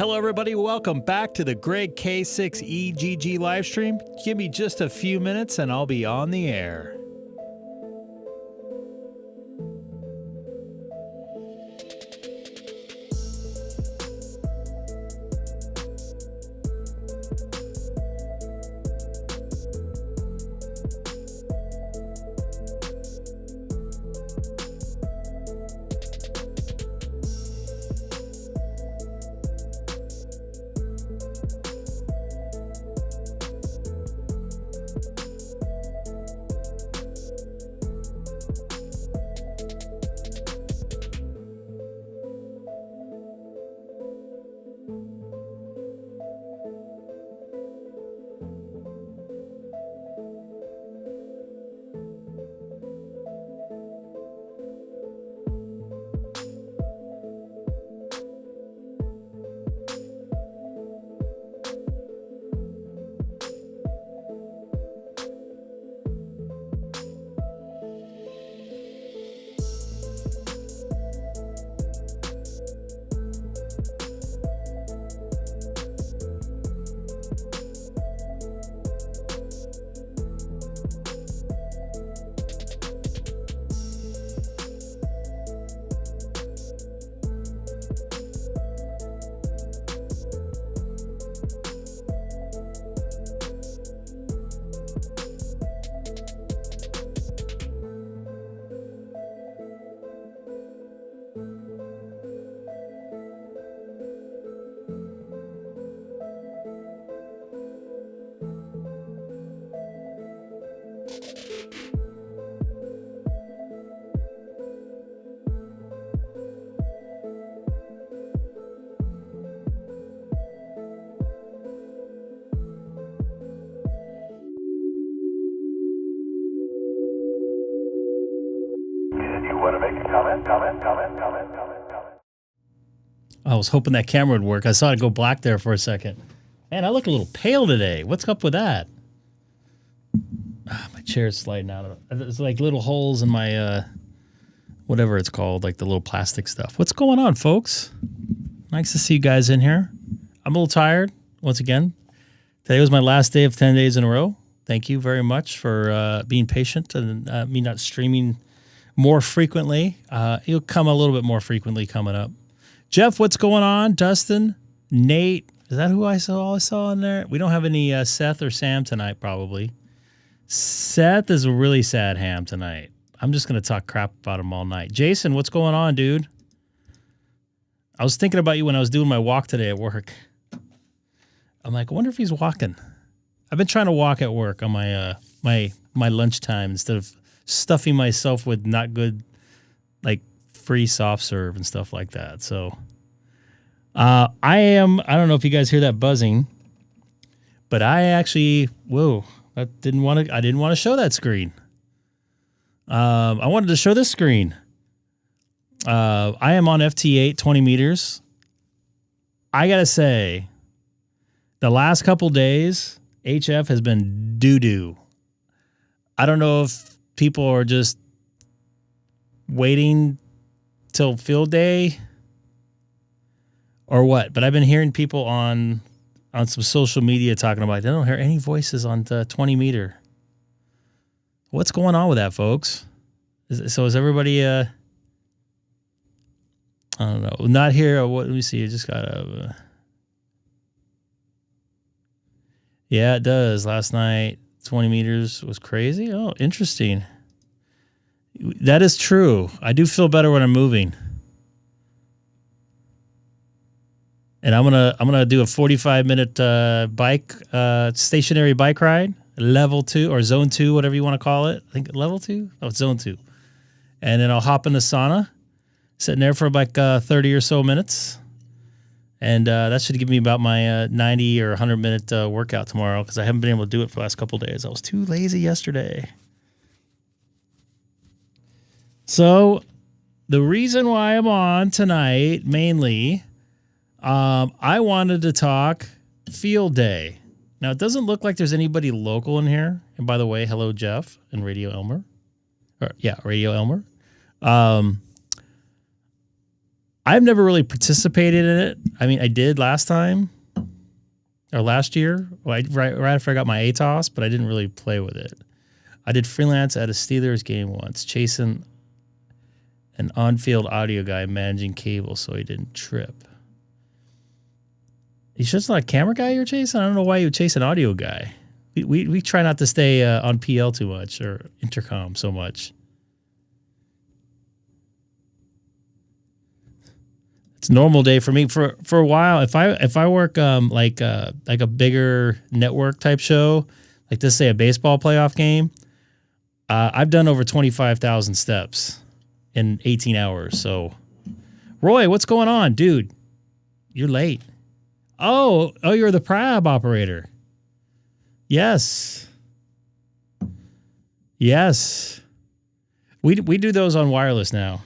Hello, everybody. Welcome back to the Greg K6EGG live stream. Give me just a few minutes and I'll be on the air. Comment. I was hoping that camera would work. I saw it go black there for a second. Man, I look a little pale today. What's up with that? My chair's sliding out. There's like little holes in my, whatever it's called, like the little plastic stuff. What's going on, folks? Nice to see you guys in here. I'm a little tired, once again. Today was my last day of 10 days in a row. Thank you very much for being patient and me not streaming more frequently. It'll come a little bit more frequently coming up. Jeff, what's going on? Dustin, Nate, is that who I saw in there? We don't have any Seth or Sam tonight, probably. Seth is a really sad ham tonight. I'm just going to talk crap about him all night. Jason, what's going on, dude? I was thinking about you when I was doing my walk today at work. I'm like, I wonder if he's walking. I've been trying to walk at work on my my lunchtime instead of stuffing myself with not good, like, free soft serve and stuff like that. So I don't know if you guys hear that buzzing, but I actually, I didn't want to show that screen. I wanted to show this screen. I am on FT8 20 meters. I got to say, the last couple days, HF has been doo-doo. I don't know if people are just waiting till field day or what, but I've been hearing people on some social media talking about it. They don't hear any voices on the 20 meter. What's going on with that, folks? Is everybody, I don't know, not here? What? Let me see. I just got a, yeah, it does. Last night, 20 meters was crazy. Oh, interesting. That is true. I do feel better when I'm moving. And I'm gonna do a 45-minute bike stationary bike ride, level 2 or zone 2, whatever you want to call it. I think level 2. Oh, it's zone 2. And then I'll hop in the sauna, sitting there for like 30 or so minutes, and that should give me about my 90 or 100-minute workout tomorrow because I haven't been able to do it for the last couple of days. I was too lazy yesterday. So the reason why I'm on tonight, mainly, I wanted to talk field day. Now, it doesn't look like there's anybody local in here. And by the way, hello, Jeff and Radio Elmer. Radio Elmer. I've never really participated in it. I mean, I did last time or last year, right after I got my ATOS, but I didn't really play with it. I did freelance at a Steelers game once, chasing an on-field audio guy managing cable so he didn't trip. You sure it's not a camera guy you're chasing? I don't know why you would chase an audio guy. We try not to stay on PL too much or intercom so much. It's a normal day for me. For a while, if I work like a bigger network type show, like this, say a baseball playoff game, I've done over 25,000 steps in 18 hours. So, Roy, what's going on, dude? You're late. Oh, you're the Prab operator. Yes. We do those on wireless now.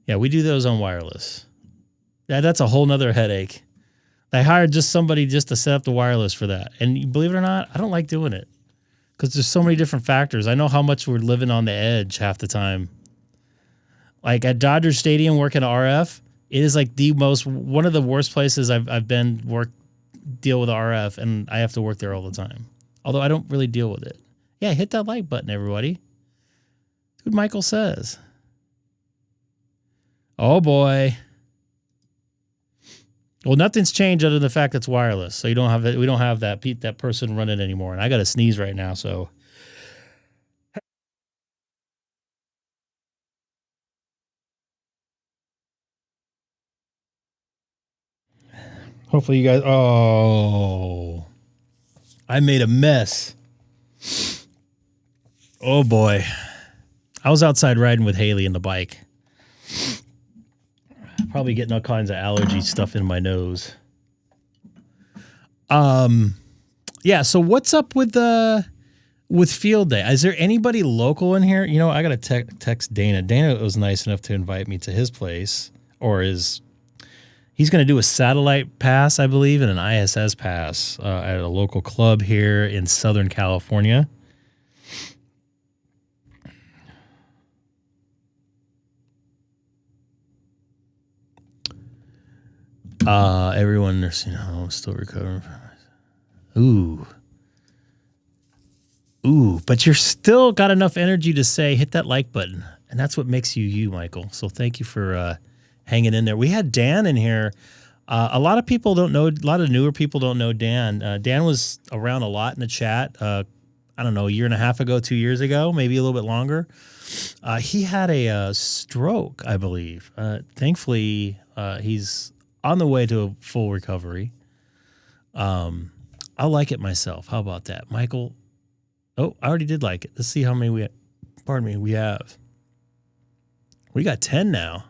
Yeah, we do those on wireless. That's a whole nother headache. I hired just somebody just to set up the wireless for that. And believe it or not, I don't like doing it because there's so many different factors. I know how much we're living on the edge half the time. Like at Dodger Stadium working RF, it is like one of the worst places I've been deal with RF, and I have to work there all the time. Although I don't really deal with it. Yeah, hit that like button, everybody. That's what Michael says. Oh boy. Well, nothing's changed other than the fact it's wireless. So we don't have that person running anymore. And I got to sneeze right now, so hopefully you guys. Oh, I made a mess. Oh boy. I was outside riding with Haley in the bike. Probably getting all kinds of allergy stuff in my nose. Yeah. So what's up with field day? Is there anybody local in here? You know, I got to text Dana. Dana was nice enough to invite me to his place, he's going to do a satellite pass, I believe, and an ISS pass at a local club here in Southern California. Everyone nursing home still recovering from Ooh, but you're still got enough energy to say hit that like button. And that's what makes you, Michael. So thank you for hanging in there. We had Dan in here. A lot of people don't know, a lot of newer people don't know Dan. Dan was around a lot in the chat. I don't know, a year and a half ago, 2 years ago, maybe a little bit longer. He had a stroke, I believe. Thankfully, he's on the way to a full recovery. I'll like it myself. How about that, Michael? Oh, I already did like it. Let's see how many we have. We got 10 now.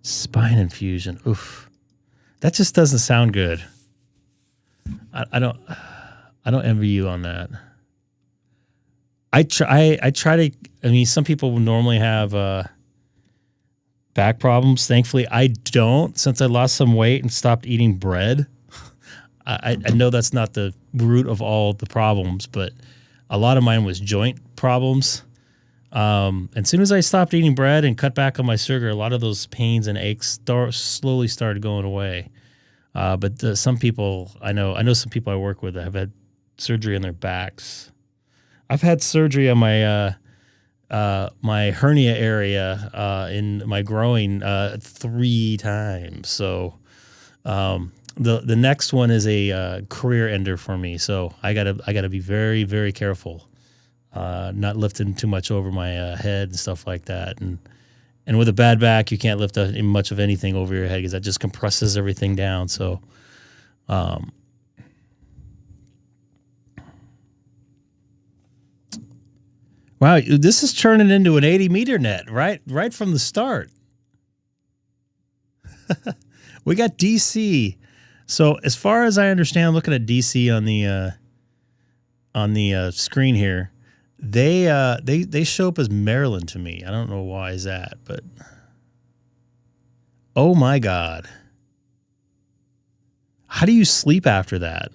Spine infusion. Oof. That just doesn't sound good. I don't envy you on that. I try to, I mean, some people normally have back problems. Thankfully, I don't, since I lost some weight and stopped eating bread. I know that's not the root of all the problems, but a lot of mine was joint problems. And as soon as I stopped eating bread and cut back on my sugar, a lot of those pains and aches slowly started going away. But some people, I know some people I work with that have had surgery on their backs. I've had surgery on my my hernia area in my groin 3 times. So the next one is a career ender for me. So I gotta be very, very careful, not lifting too much over my head and stuff like that. And with a bad back, you can't lift much of anything over your head because that just compresses everything down. So, wow, this is turning into an 80-meter net, right from the start. We got DC. So as far as I understand, I'm looking at DC on the screen here. They show up as Maryland to me. I don't know why is that, but oh my God. How do you sleep after that?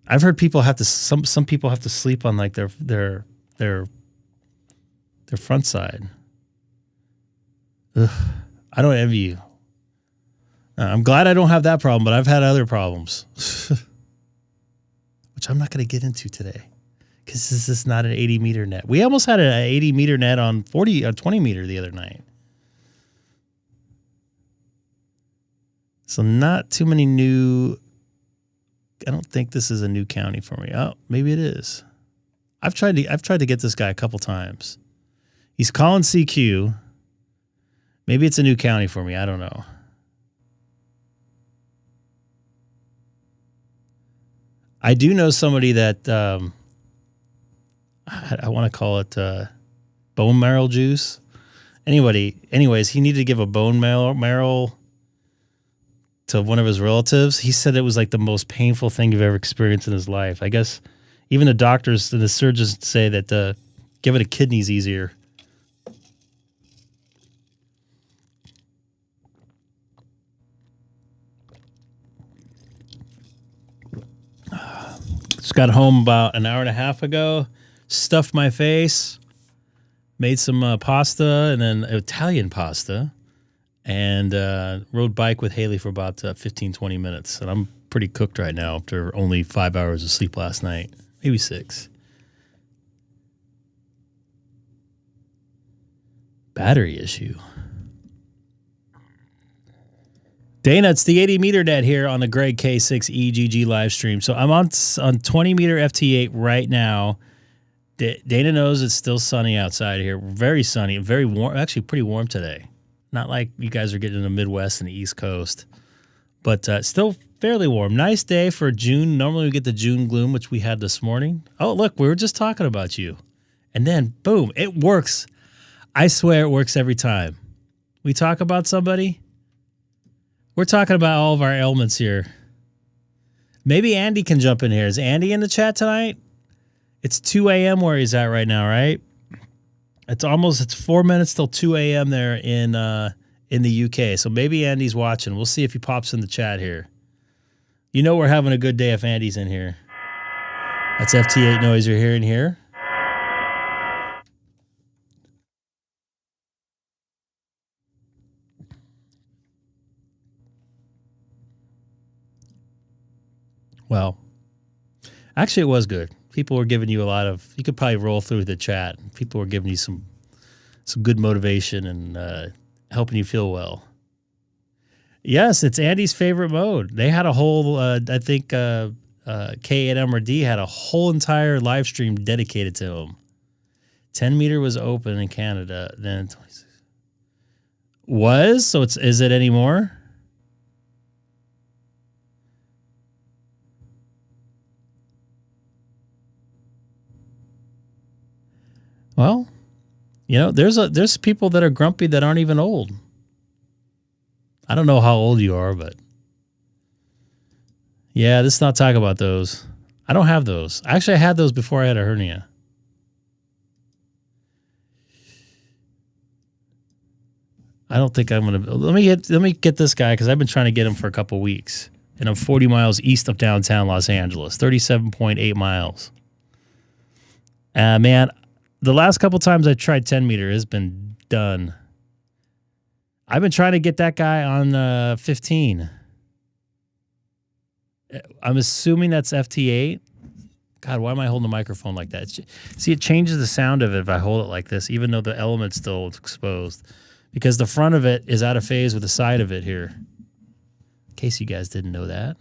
I've heard people have to some people have to sleep on like their front side. Ugh, I don't envy you. I'm glad I don't have that problem, but I've had other problems, which I'm not going to get into today because this is not an 80 meter net. We almost had an 80 meter net on 20 meter the other night. So not too many new. I don't think this is a new county for me. Oh, maybe it is. I've tried to get this guy a couple times. He's calling CQ. Maybe it's a new county for me. I don't know. I do know somebody that I want to call it bone marrow juice. Anyways, he needed to give a bone marrow to one of his relatives. He said it was like the most painful thing you've ever experienced in his life. I guess even the doctors and the surgeons say that giving a kidney's easier. Just got home about an hour and a half ago, stuffed my face, made some pasta and then Italian pasta, and rode bike with Haley for about 15, 20 minutes. And I'm pretty cooked right now after only 5 hours of sleep last night, maybe 6. Battery issue. Dana, it's the 80 meter net here on the Greg K6EGG live stream. So I'm on 20 meter FT8 right now. Dana knows it's still sunny outside here. Very sunny, very warm, actually pretty warm today. Not like you guys are getting in the Midwest and the East Coast, but still fairly warm. Nice day for June. Normally we get the June gloom, which we had this morning. Oh, look, we were just talking about you. And then, boom, it works. I swear it works every time. We talk about somebody. We're talking about all of our ailments here. Maybe Andy can jump in here. Is Andy in the chat tonight? It's 2 a.m. where he's at right now, right? It's 4 minutes till 2 a.m. there in the UK. So maybe Andy's watching. We'll see if he pops in the chat here. You know we're having a good day if Andy's in here. That's FT8 noise you're hearing here. Well, actually, it was good. People were giving you a lot of. You could probably roll through the chat. People were giving you some good motivation and helping you feel well. Yes, it's Andy's favorite mode. They had a whole. I think K8M or D had a whole entire live stream dedicated to him. 10 meter was open in Canada. Then 26 was so. Is it anymore? Well, you know, there's people that are grumpy that aren't even old. I don't know how old you are, but yeah, let's not talk about those. I don't have those. Actually, I had those before I had a hernia. I don't think I'm gonna. Let me get this guy because I've been trying to get him for a couple weeks, and I'm 40 miles east of downtown Los Angeles, 37.8 miles. Man. The last couple times I tried 10 meter has been done. I've been trying to get that guy on 15. I'm assuming that's FT8. God, why am I holding the microphone like that? See, it changes the sound of it if I hold it like this, even though the element's still exposed. Because the front of it is out of phase with the side of it here. In case you guys didn't know that.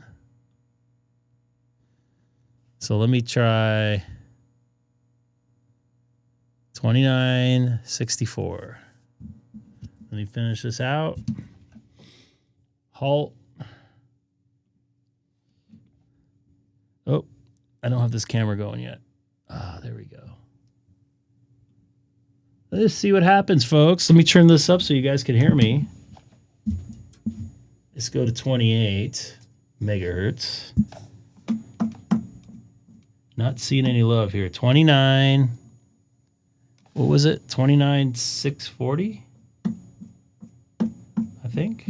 So let me try 2964. Let me finish this out. Halt. Oh, I don't have this camera going yet. There we go. Let's see what happens, folks. Let me turn this up so you guys can hear me. Let's go to 28 megahertz. Not seeing any love here. 29. What was it? 29,640? I think.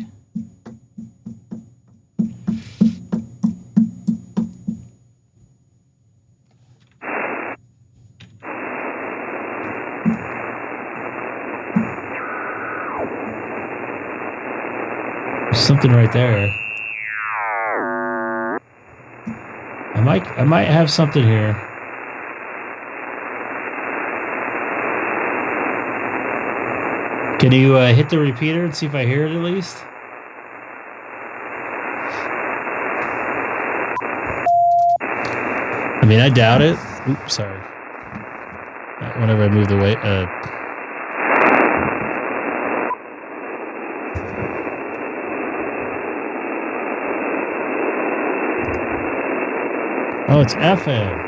something right there. I might have something here. Can you hit the repeater and see if I hear it at least? I mean, I doubt it. Oops, sorry. Whenever I moved away. Oh, it's FM.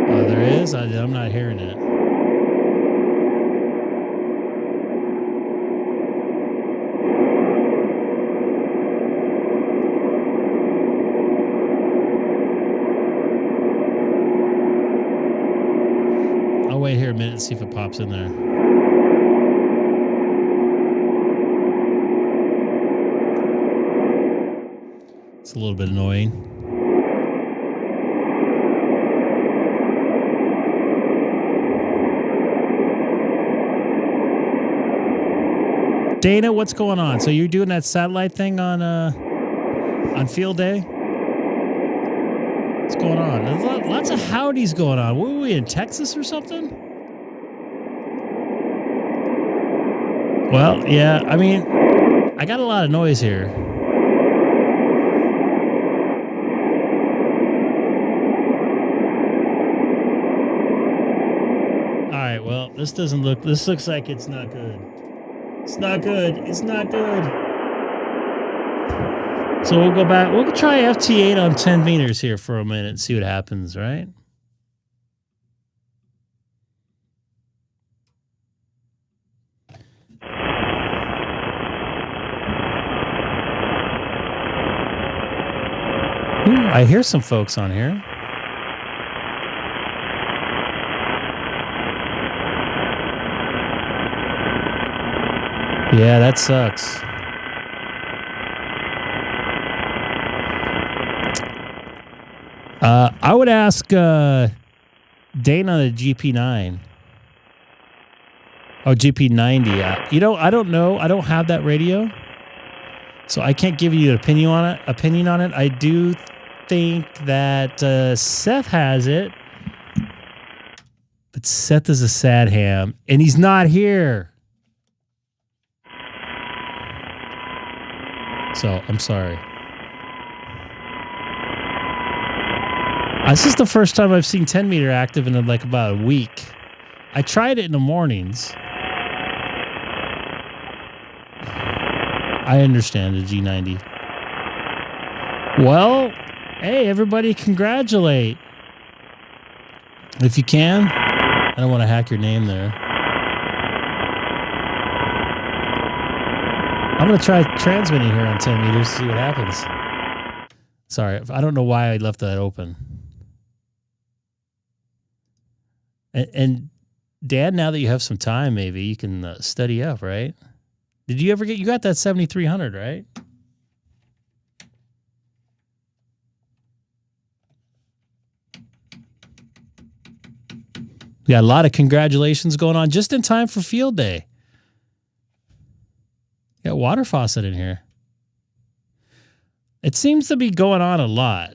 Oh, there is? I'm not hearing it. I'll wait here a minute and see if it pops in there. It's a little bit annoying. Dana, what's going on? So you're doing that satellite thing on field day? What's going on? There's lots of howdies going on. Were we in Texas or something? Well, yeah, I mean, I got a lot of noise here. All right, well, this looks like it's not good. It's not good. It's not good. So we'll go back. We'll try FT8 on 10 meters here for a minute and see what happens, right? Ooh, I hear some folks on here. Yeah, that sucks. I would ask Dana the GP9. Oh, GP90. You know, I don't know. I don't have that radio, so I can't give you an opinion on it. I do think that Seth has it, but Seth is a sad ham, and he's not here. So I'm sorry. This is the first time I've seen 10 meter active in like about a week. I tried it in the mornings. I understand the G90. Well, hey, everybody, congratulate. If you can. I don't want to hack your name there. I'm going to try transmitting here on 10 meters to see what happens. Sorry, I don't know why I left that open. And Dad, now that you have some time, maybe you can study up, right? Did you ever you got that 7300, right? We got a lot of congratulations going on just in time for field day. Got water faucet in here. It seems to be going on a lot.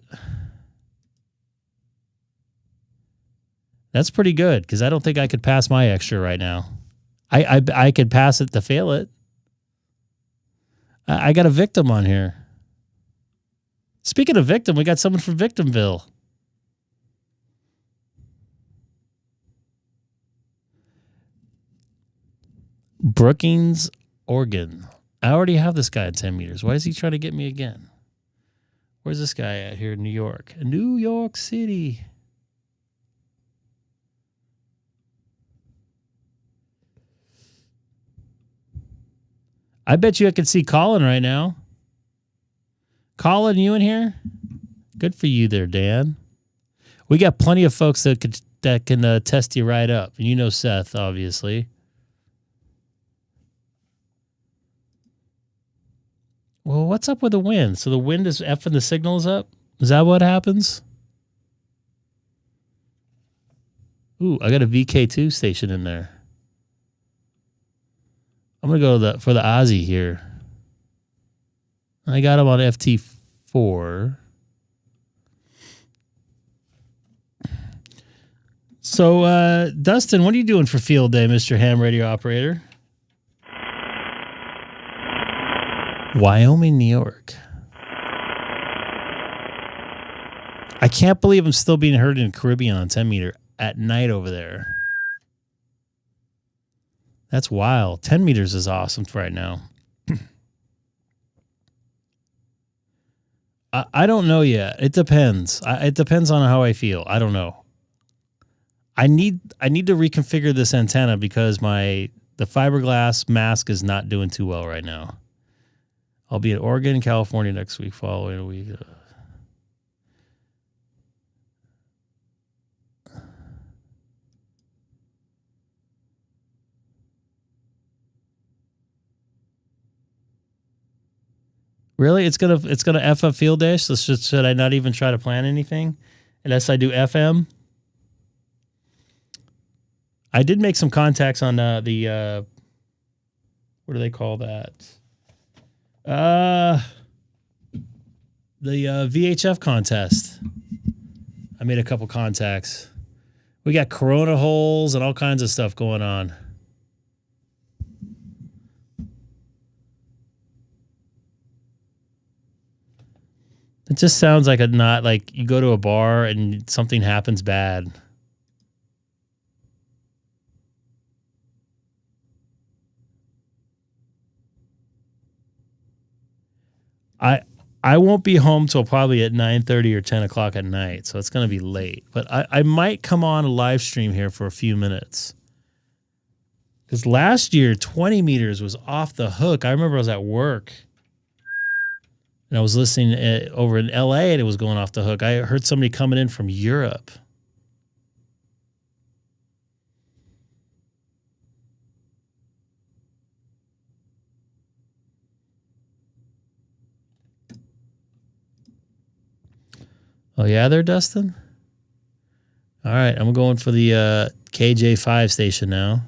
That's pretty good because I don't think I could pass my extra right now. I could pass it to fail it. I got a victim on here. Speaking of victim, we got someone from Victimville. Brookings, Oregon. I already have this guy at 10 meters. Why is he trying to get me again? Where's this guy at here in New York? New York City. I bet you I can see Colin right now. Colin, you in here? Good for you there, Dan. We got plenty of folks that can test you right up. And you know Seth, obviously. Well, what's up with the wind? So the wind is effing the signals up? Is that what happens? Ooh, I got a VK2 station in there. I'm going to go for the Aussie here. I got him on FT4. So, Dustin, what are you doing for field day, Mr. Ham Radio Operator? Wyoming, New York. I can't believe I'm still being heard in the Caribbean on 10 meter at night over there. That's wild. 10 meters is awesome right now. I don't know yet. It depends. It depends on how I feel. I don't know. I need to reconfigure this antenna because the fiberglass mask is not doing too well right now. I'll be in Oregon, California next week, following a week. Really? It's gonna F up field day? So should I not even try to plan anything unless I do FM? I did make some contacts on the what do they call that? The VHF contest. I made a couple contacts. We got Corona holes and all kinds of stuff going on. It just sounds like not like you go to a bar and something happens bad. I won't be home till probably at 9:30 or 10 o'clock at night, so it's going to be late. But I might come on a live stream here for a few minutes. Because last year, 20 meters was off the hook. I remember I was at work. And I was listening over in LA and it was going off the hook. I heard somebody coming in from Europe. Oh, yeah, there, Dustin? All right, I'm going for the KJ5 station now.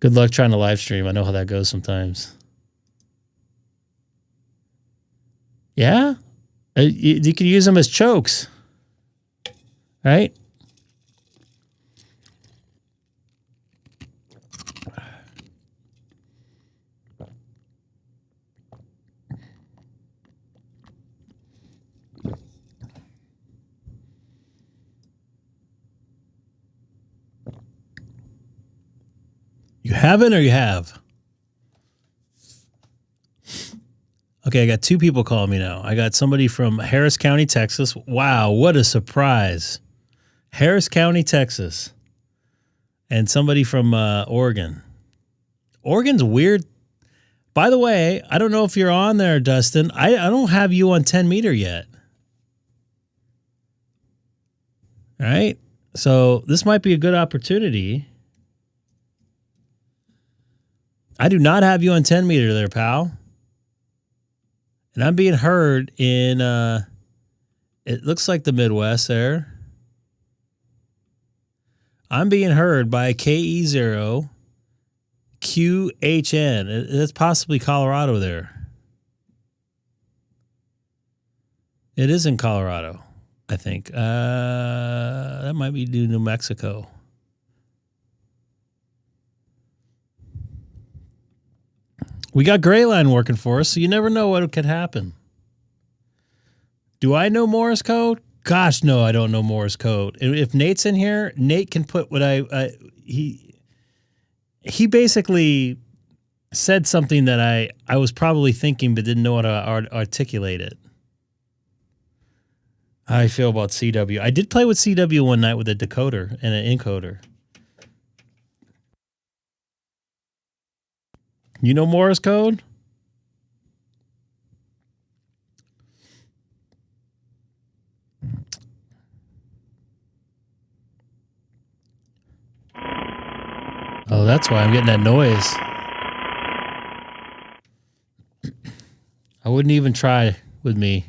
Good luck trying to live stream. I know how that goes sometimes. Yeah? You can use them as chokes. Right? You haven't or you have? Okay, I got two people calling me now. I got somebody from Harris County, Texas. Wow, what a surprise. Harris County, Texas. And somebody from Oregon. Oregon's weird. By the way, I don't know if you're on there, Dustin. I don't have you on 10 meter yet. All right. So this might be a good opportunity. I do not have you on 10 meter there, pal. And I'm being heard in, it looks like the Midwest there. I'm being heard by KE0 QHN. That's possibly Colorado there. It is in Colorado, I think. That might be New Mexico. We got Gray Line working for us, so you never know what could happen. Do I know Morse code? Gosh, no, I don't know Morse code. If Nate's in here, Nate can put what he basically said something that I was probably thinking but didn't know how to articulate it. How I feel about CW. I did play with CW one night with a decoder and an encoder. You know Morse code? Oh, that's why I'm getting that noise. I wouldn't even try with me.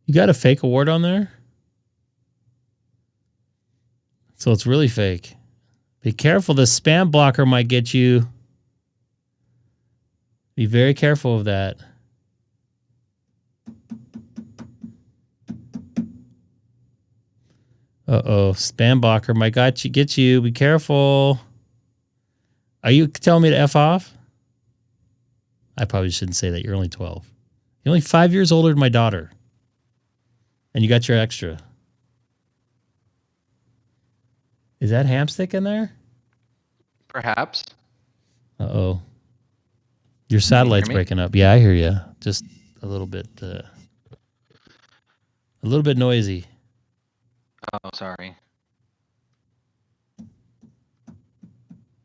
You got a fake award on there? So it's really fake. Be careful. The spam blocker might get you. Be very careful of that. Uh-oh. Spam blocker might get you. Be careful. Are you telling me to F off? I probably shouldn't say that. You're only 12. You're only 5 years older than my daughter. And you got your extra. Is that hamstick in there? Perhaps. Uh-oh. Your satellite's breaking up. Yeah, I hear you. Just a little bit noisy. Oh, sorry.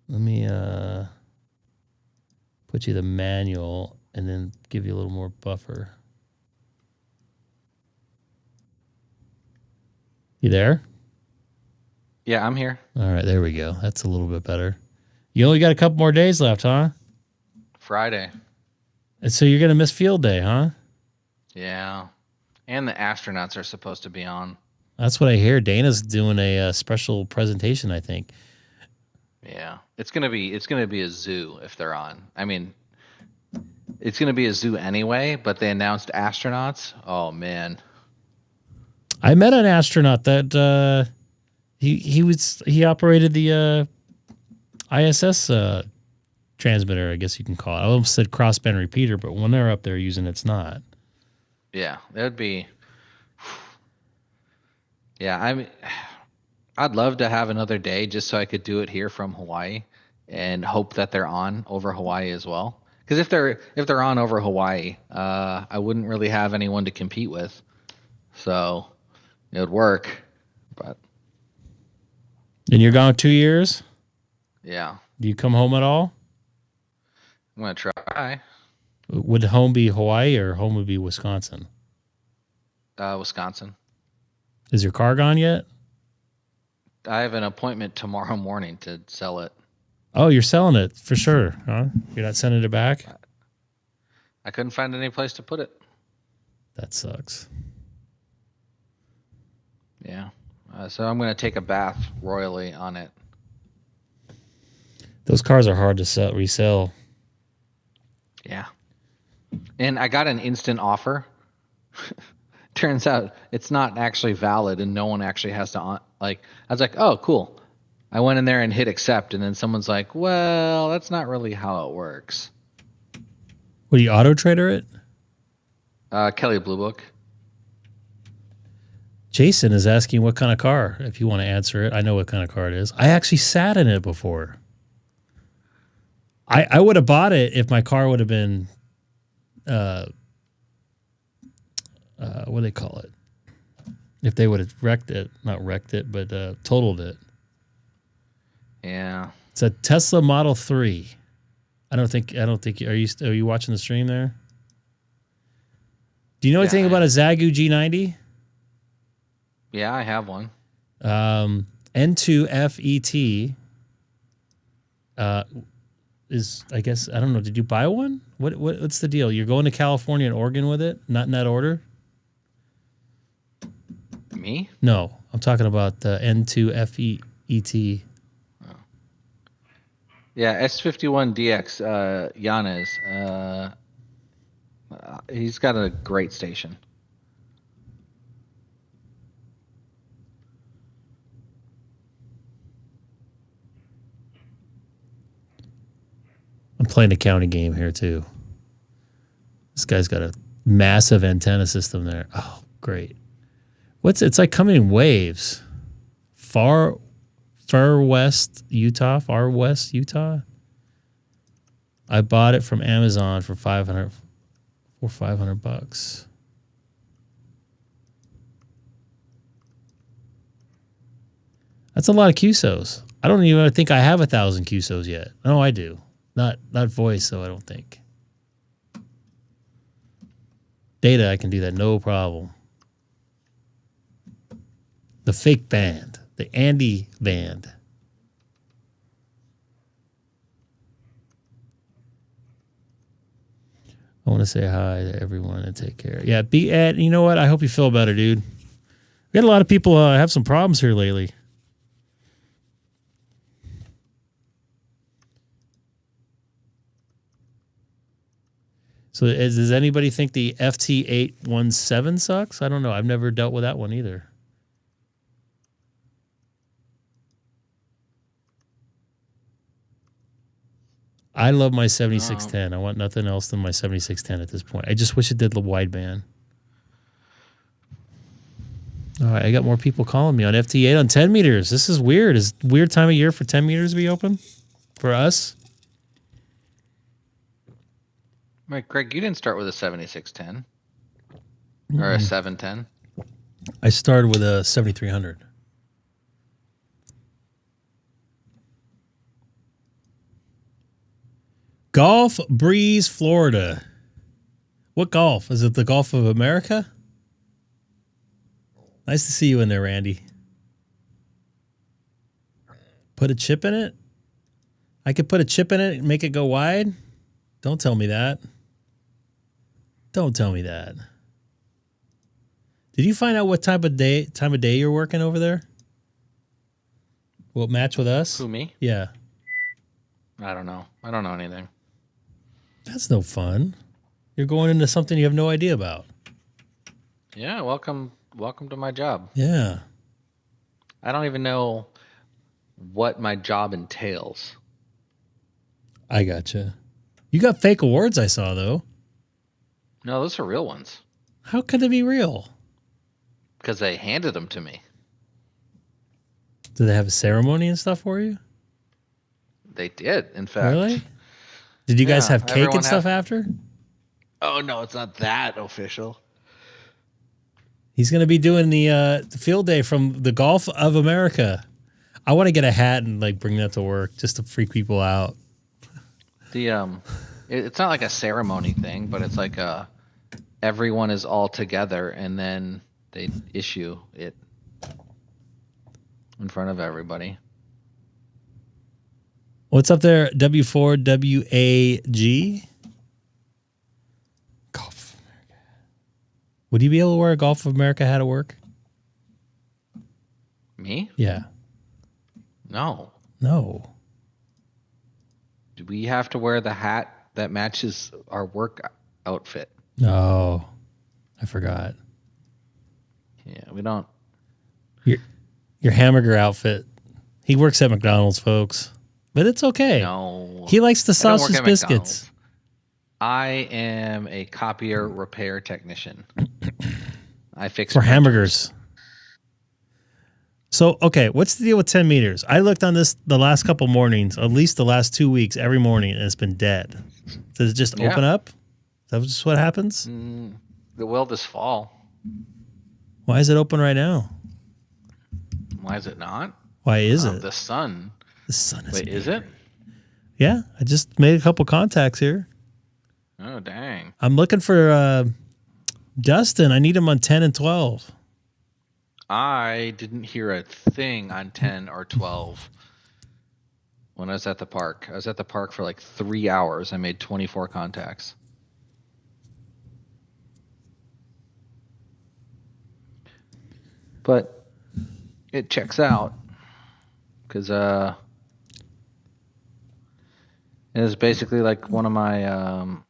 Let me put you the manual and then give you a little more buffer. You there? Yeah, I'm here. All right, there we go. That's a little bit better. You only got a couple more days left, huh? Friday. And so you're going to miss field day, huh? Yeah. And the astronauts are supposed to be on. That's what I hear. Dana's doing a special presentation, I think. Yeah. It's gonna be a zoo if they're on. I mean, it's gonna be a zoo anyway, but they announced astronauts. Oh man. I met an astronaut that he operated the ISS transmitter, I guess you can call it. I almost said crossband repeater, but when they're up there using it's not. Yeah, that'd be. Yeah, I'd love to have another day just so I could do it here from Hawaii, and hope that they're on over Hawaii as well. Because if they're on over Hawaii, I wouldn't really have anyone to compete with, so it would work. But and you're gone 2 years. Yeah. Do you come home at all? I'm gonna try. Would home be Hawaii or home would be Wisconsin? Wisconsin. Is your car gone yet? I have an appointment tomorrow morning to sell it. Oh, you're selling it for sure, huh? You're not sending it back? I couldn't find any place to put it. That sucks. Yeah. So I'm going to take a bath royally on it. Those cars are hard to resell. Yeah. And I got an instant offer. Turns out it's not actually valid and no one actually has to I was like, "Oh, cool." I went in there and hit accept and then someone's like, "Well, that's not really how it works." What do you auto trader it? Kelly Blue Book. Jason is asking what kind of car, if you want to answer it. I know what kind of car it is. I actually sat in it before. I would have bought it if my car would have been what do they call it? If they would have not wrecked it, but totaled it. Yeah. It's a Tesla Model 3. I don't think are you watching the stream there? Do you know anything about a Zagu G90? Yeah, I have one. N2FET is, I guess, I don't know. Did you buy one? What's the deal? You're going to California and Oregon with it? Not in that order? Me? No, I'm talking about the N2FET. Oh. Yeah, S51DX, Yanez. He's got a great station. I'm playing a counting game here too. This guy's got a massive antenna system there. Oh, great. It's like coming in waves. Far west Utah. I bought it from Amazon for $500. That's a lot of QSOs. I don't even think I have 1,000 QSOs yet. No, I do. Not voice, though, I don't think. Data, I can do that, no problem. The fake band. The Andy band. I want to say hi to everyone and take care. Yeah, you know what? I hope you feel better, dude. We had a lot of people have some problems here lately. So does anybody think the FT8 17 sucks? I don't know. I've never dealt with that one either. I love my 7610. I want nothing else than my 7610 at this point. I just wish it did the wideband. All right, I got more people calling me on FT8 on 10 meters. This is weird. Is it a weird time of year for 10 meters to be open for us? Right, Greg, you didn't start with a 7610 or a 710. I started with a 7300. Gulf Breeze, Florida. What Gulf? Is it the Gulf of America? Nice to see you in there, Randy. Put a chip in it? I could put a chip in it and make it go wide? Don't tell me that. Don't tell me that. Did you find out what time of day you're working over there? Will it match with us? Who, me? Yeah. I don't know. I don't know anything. That's no fun. You're going into something you have no idea about. Yeah, welcome to my job. Yeah. I don't even know what my job entails. I gotcha. You got fake awards I saw, though. No, those are real ones. How can it be real? Because they handed them to me. Do they have a ceremony and stuff for you? They did, in fact. Really? Did you guys have cake everyone and stuff after? Oh, no, it's not that official. He's going to be doing the field day from the Gulf of America. I want to get a hat and like bring that to work just to freak people out. It's not like a ceremony thing, but it's like everyone is all together and then they issue it in front of everybody. What's up there? W4WAG? Gulf of America. Would you be able to wear a Gulf of America hat at work? Me? Yeah. No. No. Do we have to wear the hat that matches our work outfit? No. I forgot. Yeah, we don't. Your hamburger outfit. He works at McDonald's, folks. But it's okay. No. He likes the sausage biscuits. I am a copier repair technician. I fix for printers. hamburgers. So, okay, what's the deal with 10 meters? I looked on this the last couple mornings, at least the last 2 weeks, every morning, and it's been dead. Does it just open up? Is that just what happens? It will this fall. Why is it open right now? Why is it not? Why is it? The sun. The sun is. Wait, is it? Yeah, I just made a couple contacts here. Oh, dang. I'm looking for Dustin. I need him on 10 and 12. I didn't hear a thing on 10 or 12 when I was at the park. I was at the park for like 3 hours. I made 24 contacts. But it checks out because it is basically like one of my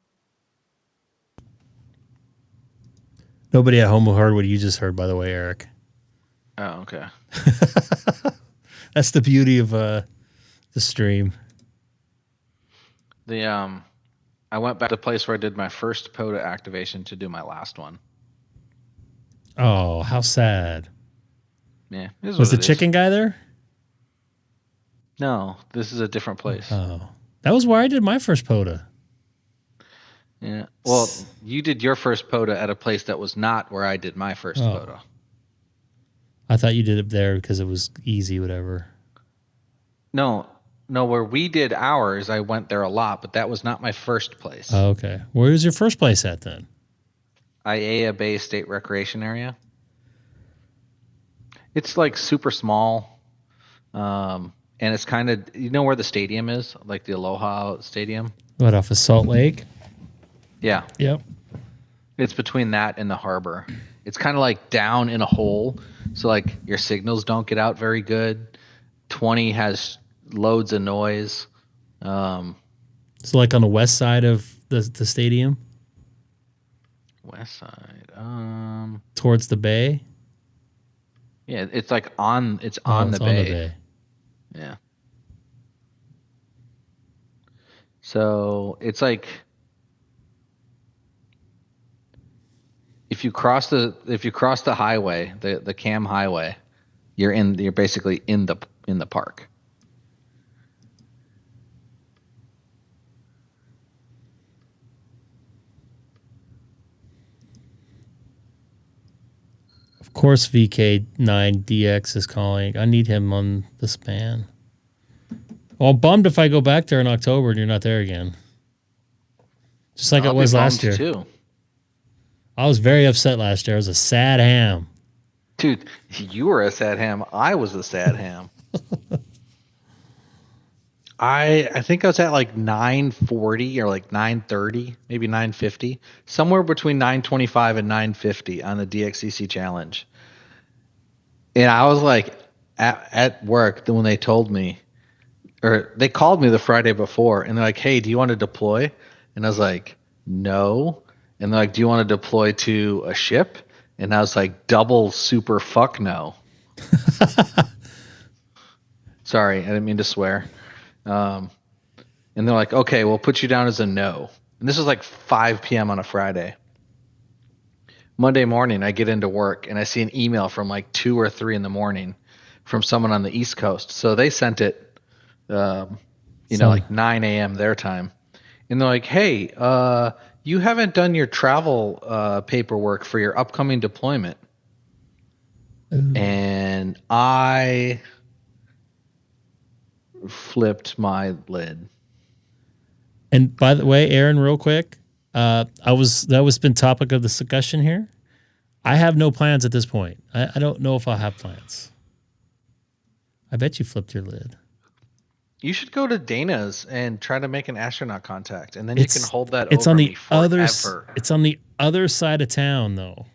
Nobody at home heard what you just heard, by the way, Eric. Oh, okay. That's the beauty of the stream. I went back to the place where I did my first POTA activation to do my last one. Oh, how sad. Yeah. Was the chicken guy there? No, this is a different place. Oh. That was where I did my first POTA. Yeah. Well, you did your first POTA at a place that was not where I did my first POTA. I thought you did it there because it was easy, whatever. No, where we did ours, I went there a lot, but that was not my first place. Oh, okay. Where was your first place at then? Iea Bay State Recreation Area. It's like super small. And it's kind of, you know where the stadium is, like the Aloha Stadium. What, off of Salt Lake? Yeah, Yep. it's between that and the harbor. It's kind of like down in a hole, so like your signals don't get out very good. 20 has loads of noise. So like on the west side of the stadium, West side. towards the bay. Yeah, it's like on. It's Oh, on it's the on the bay. bay. Yeah. So it's like if you cross the highway, the Cam Highway, you're basically in the park. Of course, VK9DX is calling. I need him on the span. Well, I'm bummed if I go back there in October and you're not there again. Just like I'll it was be last bummed year. too. I was very upset last year. I was a sad ham. Dude, you were a sad ham. I was a sad ham. I think I was at like 940 or like 930, maybe 950, somewhere between 925 and 950 on the DXCC challenge. And I was like at work when they told me, or they called me the Friday before, and they're like, "Hey, do you want to deploy?" And I was like, "No." And they're like, "Do you want to deploy to a ship?" And I was like, "Double super fuck no." Sorry, I didn't mean to swear. And they're like, "Okay, we'll put you down as a no." And this was like 5 p.m. on a Friday. Monday morning, I get into work and I see an email from like 2 or 3 in the morning from someone on the East Coast. So they sent it, like 9 a.m. their time. And they're like, "Hey, you haven't done your travel paperwork for your upcoming deployment." Ooh. And I flipped my lid. And by the way, Aaron, real quick, that was been topic of the discussion here. I have no plans at this point. I don't know if I'll have plans. I bet you flipped your lid. You should go to Dana's and try to make an astronaut contact, and then you can hold that It's over on me the forever. It's on the other side of town, though.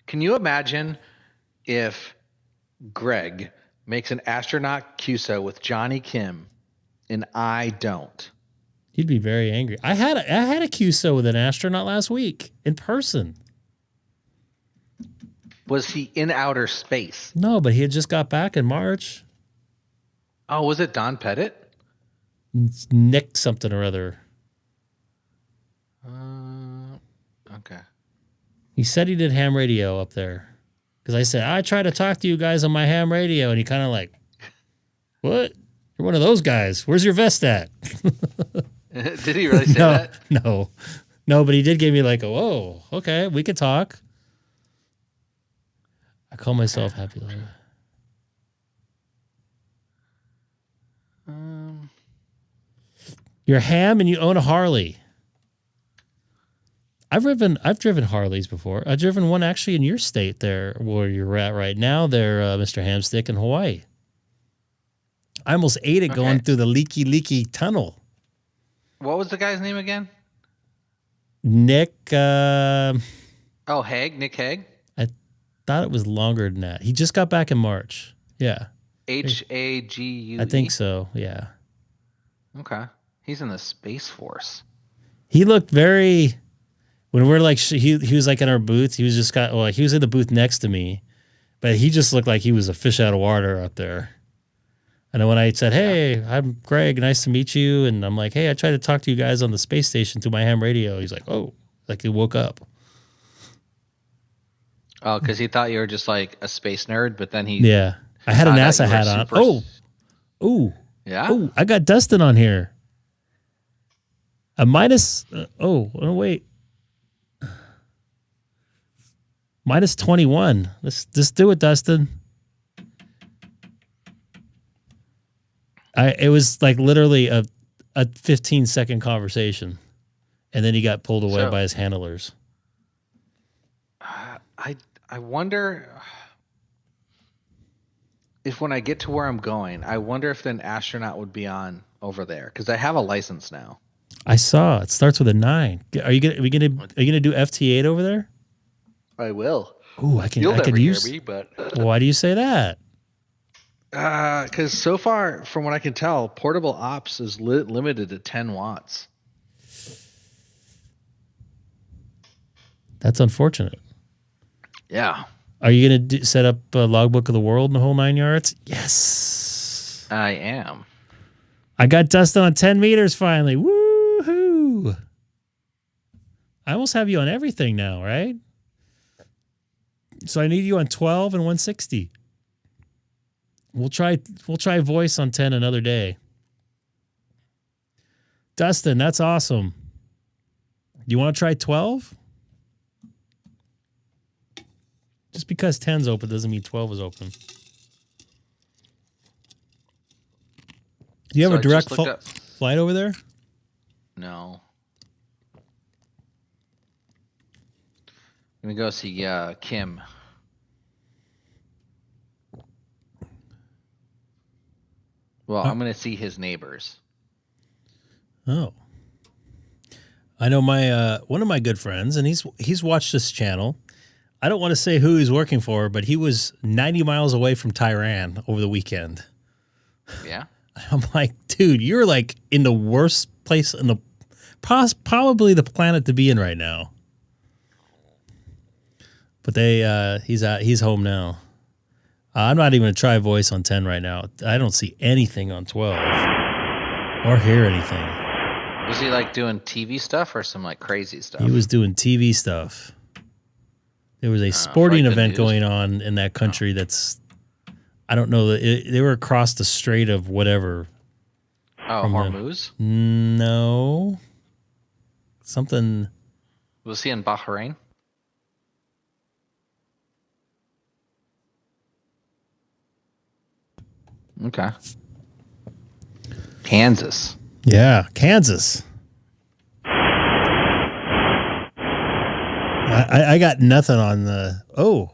Can you imagine if Greg makes an astronaut QSO with Johnny Kim and I don't? He'd be very angry. I had a QSO with an astronaut last week in person. Was he in outer space? No, but he had just got back in March. Oh, was it Don Pettit? It's Nick something or other. Okay. He said he did ham radio up there. Because I said, I try to talk to you guys on my ham radio. And he kind of like, what? You're one of those guys. Where's your vest at? Did he really say that? No, but he did give me like, whoa, okay, we could talk. I call myself Happy Life. You're ham and you own a Harley. I've driven Harleys before. I've driven one actually in your state there where you're at right now there, Mr. Hamstick in Hawaii. I almost ate it going through the leaky tunnel. What was the guy's name again? Nick. Hague? Nick Hague? I thought it was longer than that. He just got back in March. Yeah. HAGUE? I think so, yeah. Okay. He's in the Space Force. He looked very... When we're like... He was like in our booth. He was just he was in the booth next to me. But he just looked like he was a fish out of water up there. And then when I said, hey, I'm Greg, nice to meet you. And I'm like, hey, I tried to talk to you guys on the space station through my ham radio. He's like, oh, like he woke up. Oh, because he thought you were just like a space nerd, but then he... Yeah. I had a NASA hat on. Oh, yeah? Oh, I got Dustin on here. A minus... wait. Minus 21. Let's do it, Dustin. It was like literally a 15-second conversation, and then he got pulled away by his handlers. I wonder. if when I get to where I'm going, I wonder if an astronaut would be on over there because I have a license now. I saw it starts with a 9. Are you gonna do FT8 over there? I will. Ooh, You'll I never could hear use. me, but Why do you say that? because so far, from what I can tell, portable ops is limited to 10 watts. That's unfortunate. Yeah, Are you gonna set up a logbook of the world in the whole 9 yards? Yes. I am. I got Dustin on 10 meters finally. Woohoo! I almost have you on everything now, right? So I need you on 12 and 160. We'll try voice on 10 another day. Dustin, that's awesome. You want to try 12? Just because 10's open doesn't mean 12 is open. Do you have a direct flight over there? No. Let me go see Kim. Well, I'm going to see his neighbors. Oh. I know my one of my good friends, and he's watched this channel. I don't want to say who he's working for, but he was 90 miles away from Tehran over the weekend. Yeah. I'm like, dude, you're like in the worst place in the probably the planet to be in right now. But he's home now. I'm not even gonna try voice on 10 right now. I don't see anything on 12 or hear anything. Was he like doing TV stuff or some like crazy stuff? He was doing TV stuff. There was a sporting event going on in that country that's, I don't know, they were across the Strait of whatever. Oh, Hormuz? No. Something. Was he in Bahrain? Okay. Kansas. Yeah, Kansas. I got nothing on the. Oh,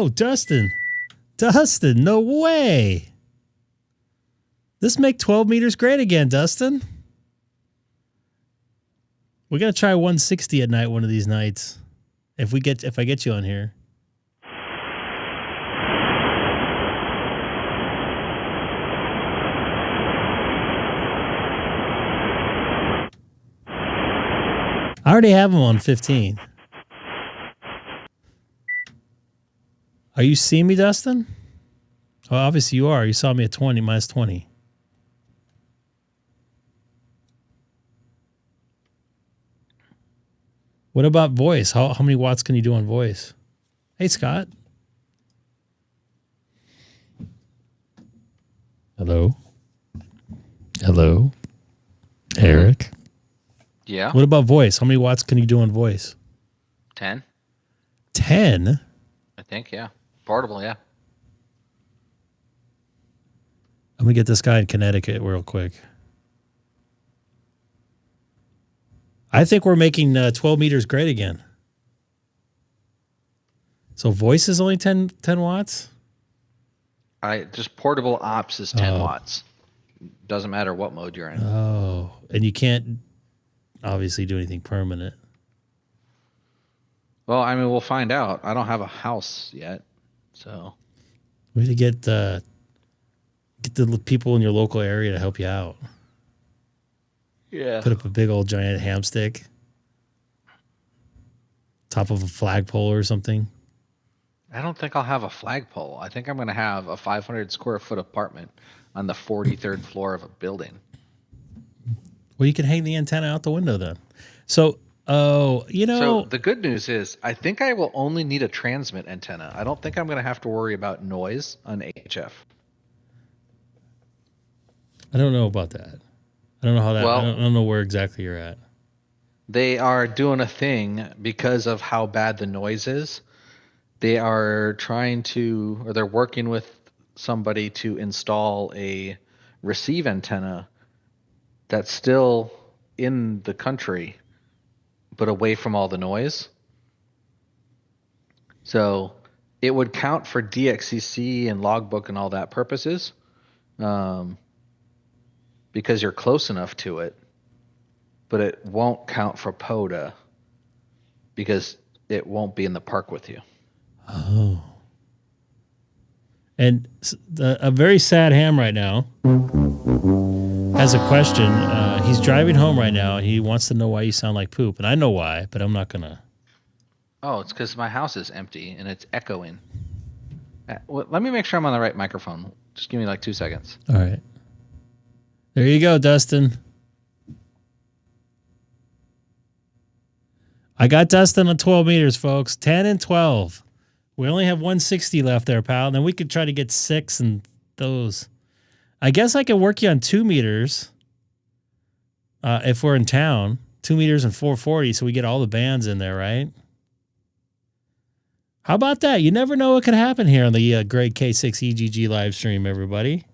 Dustin, no way. This make 12 meters great again, Dustin. We're gonna try 160 at night one of these nights. If I get you on here. I already have him on 15. Are you seeing me, Dustin? Well, obviously you are. You saw me at 20 minus 20. What about voice? How many watts can you do on voice? Hey, Scott. Hello. Eric. Yeah. What about voice? How many watts can you do on voice? 10. 10? I think, yeah. Portable, yeah. I'm going to get this guy in Connecticut real quick. I think we're making 12 meters great again. So voice is only 10 watts? Just portable ops is 10 watts. Doesn't matter what mode you're in. Oh, and you can't obviously do anything permanent. Well, I mean, we'll find out. I don't have a house yet, so We need to get the people in your local area to help you out. Yeah. Put up a big old giant hamstick, top of a flagpole or something. I don't think I'll have a flagpole. I think I'm going to have a 500 square foot apartment on the 43rd floor of a building. Well, you can hang the antenna out the window then. So, So the good news is I think I will only need a transmit antenna. I don't think I'm going to have to worry about noise on HF. I don't know about that. I don't know how that. Well, I don't know where exactly you're at. They are doing a thing because of how bad the noise is. They are they're working with somebody to install a receive antenna that's still in the country, but away from all the noise. So it would count for DXCC and logbook and all that purposes, because you're close enough to it, but it won't count for POTA because it won't be in the park with you. Oh. And a very sad ham right now has a question. He's driving home right now, and he wants to know why you sound like poop. And I know why, but I'm not going to. Oh, it's because my house is empty, and it's echoing. Let me make sure I'm on the right microphone. Just give me like 2 seconds. All right. There you go, Dustin. I got Dustin on 12 meters, folks. 10 and 12. We only have 160 left there, pal. And then we could try to get 6 and those. I guess I can work you on 2 meters if we're in town. 2 meters and 440, so we get all the bands in there, right? How about that? You never know what could happen here on the great K6EGG live stream, everybody.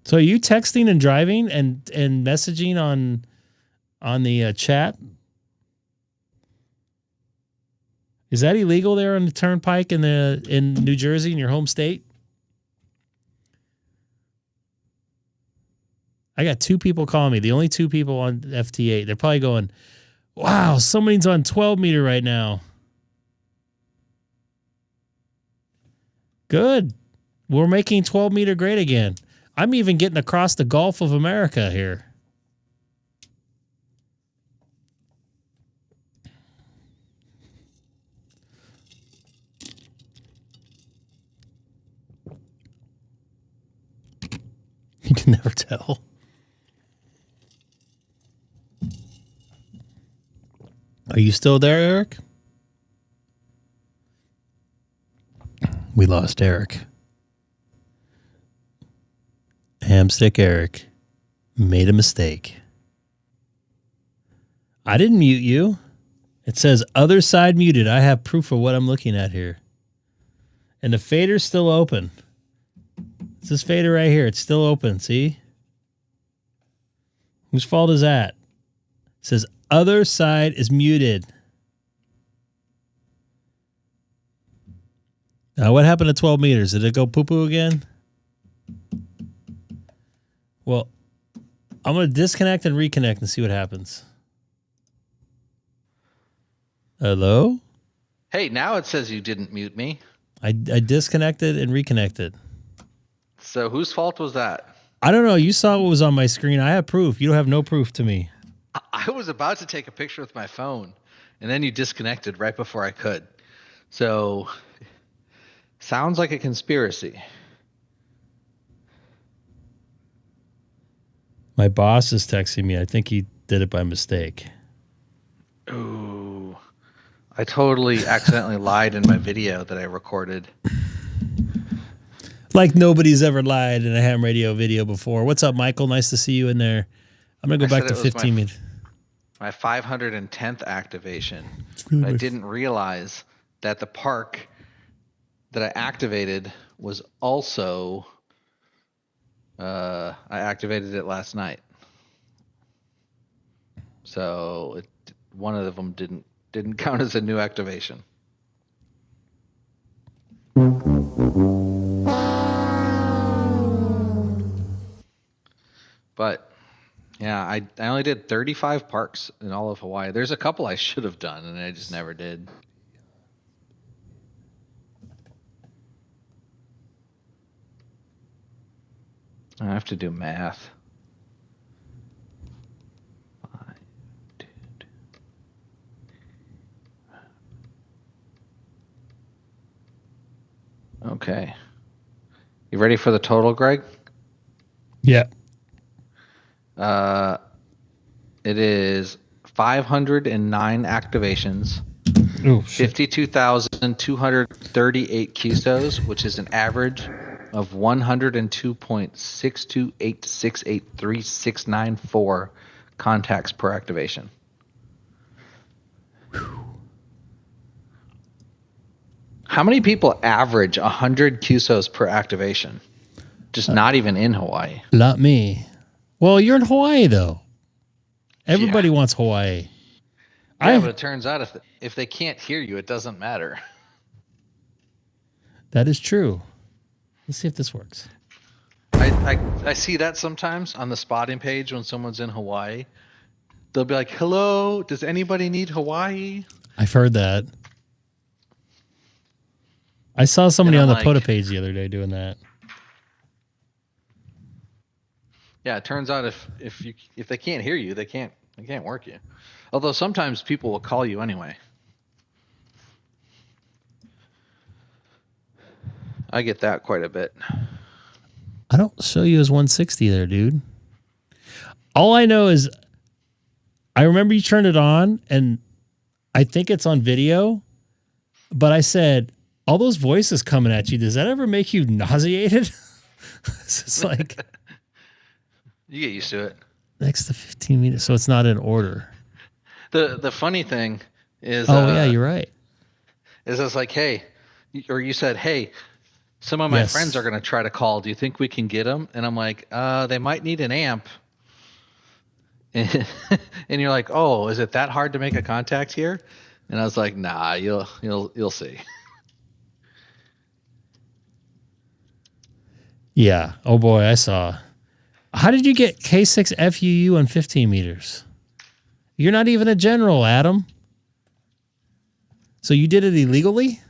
So are you texting and driving and messaging on the chat? Is that illegal there on the turnpike in New Jersey, in your home state? I got 2 people calling me. The only 2 people on FT8. They're probably going, wow, somebody's on 12 meter right now. Good. We're making 12 meter great again. I'm even getting across the Gulf of America here. You can never tell. Are you still there, Eric? We lost Eric. Hamstick Eric made a mistake. I didn't mute you. It says other side muted. I have proof of what I'm looking at here. And the fader's still open. It's this fader right here. It's still open. See? Whose fault is that? It says other side is muted. Now, what happened to 12 meters? Did it go poo-poo again? Well, I'm going to disconnect and reconnect and see what happens. Hello? Hey, now it says you didn't mute me. I disconnected and reconnected. So whose fault was that? I don't know. You saw what was on my screen. I have proof. You don't have no proof to me. I was about to take a picture with my phone, and then you disconnected right before I could. So, sounds like a conspiracy. My boss is texting me. I think he did it by mistake. Ooh. I totally accidentally lied in my video that I recorded. Like nobody's ever lied in a ham radio video before. What's up, Michael? Nice to see you in there. I'm going to go back to 15 minutes. My 510th activation. Really I didn't realize that the park that I activated was also... I activated it last night. So one of them didn't count as a new activation. But yeah, I only did 35 parks in all of Hawaii. There's a couple I should have done, and I just never did. I have to do math. 5, 2, 2. Okay. You ready for the total, Greg? Yeah. It is 509 activations, 52,238 QSOs, which is an average of 102.628683694 contacts per activation. How many people average 100 QSOs per activation? Just not even in Hawaii. Not me. Well, you're in Hawaii, though. Everybody wants Hawaii. Yeah, but it turns out if they can't hear you, it doesn't matter. That is true. Let's see if this works. I see that sometimes on the spotting page when someone's in Hawaii. They'll be like, "Hello, does anybody need Hawaii?" I've heard that. I saw somebody on the like, POTA page the other day doing that. Yeah, it turns out if they can't hear you, they can't work you. Although sometimes people will call you anyway. I get that quite a bit. I don't show you as 160 there, dude. All I know is I remember you turned it on, and I think it's on video, but I said, all those voices coming at you, does that ever make you nauseated? It's like... You get used to it. Next to 15 meters, so it's not in order. The funny thing is... yeah, you're right. Is it's like, hey, or you said, hey, some of my friends are going to try to call. Do you think we can get them? And I'm like, they might need an amp. And you're like, oh, is it that hard to make a contact here? And I was like, nah, you'll see. Yeah. Oh boy, I saw. How did you get K6 FUU on 15 meters? You're not even a general, Adam. So you did it illegally?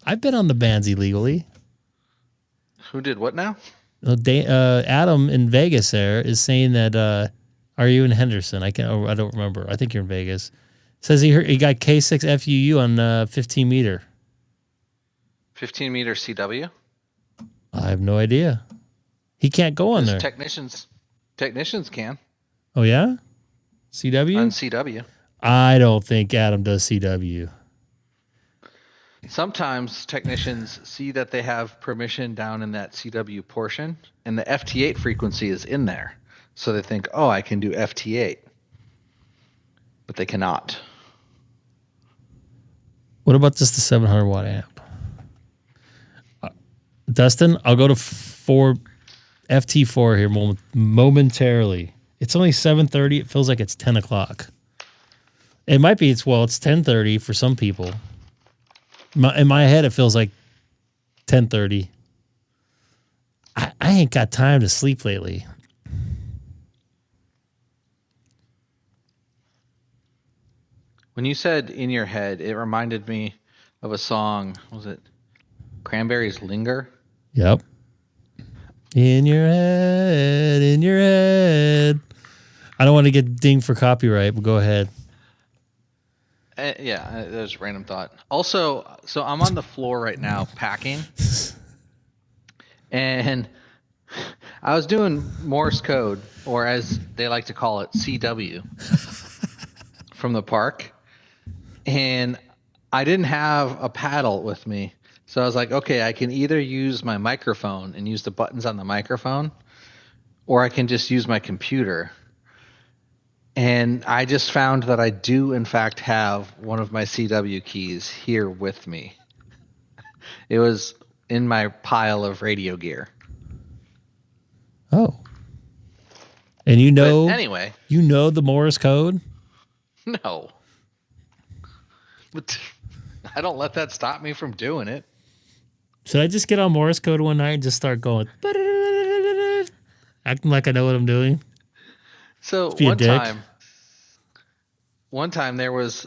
I've been on the bands illegally. Who did what now? Adam in Vegas there is saying that, are you in Henderson? I don't remember. I think you're in Vegas. Says he got K6 FUU on 15 meter. 15 meter CW? I have no idea. He can't go on there. Technicians can. Oh, yeah? CW? On CW. I don't think Adam does CW. Sometimes technicians see that they have permission down in that CW portion, and the FT8 frequency is in there. So they think, oh, I can do FT8. But they cannot. What about just the 700 watt amp? Dustin, I'll go to FT4 here momentarily. It's only 7:30. It feels like it's 10 o'clock. It might be. It's 10:30 for some people. In my head, it feels like 10:30. I ain't got time to sleep lately. When you said in your head, it reminded me of a song. Was it Cranberries Linger? Yep. In your head, in your head. I don't want to get dinged for copyright, but go ahead. Yeah, that was a random thought. Also, so I'm on the floor right now packing, and I was doing Morse code, or as they like to call it, CW, from the park, and I didn't have a paddle with me. So I was like, okay, I can either use my microphone and use the buttons on the microphone, or I can just use my computer. And I just found that I do, in fact, have one of my CW keys here with me. It was in my pile of radio gear. Oh. And But anyway. You know the Morse code? No. But I don't let that stop me from doing it. Should I just get on Morse code one night and just start going, acting like I know what I'm doing? So one time there was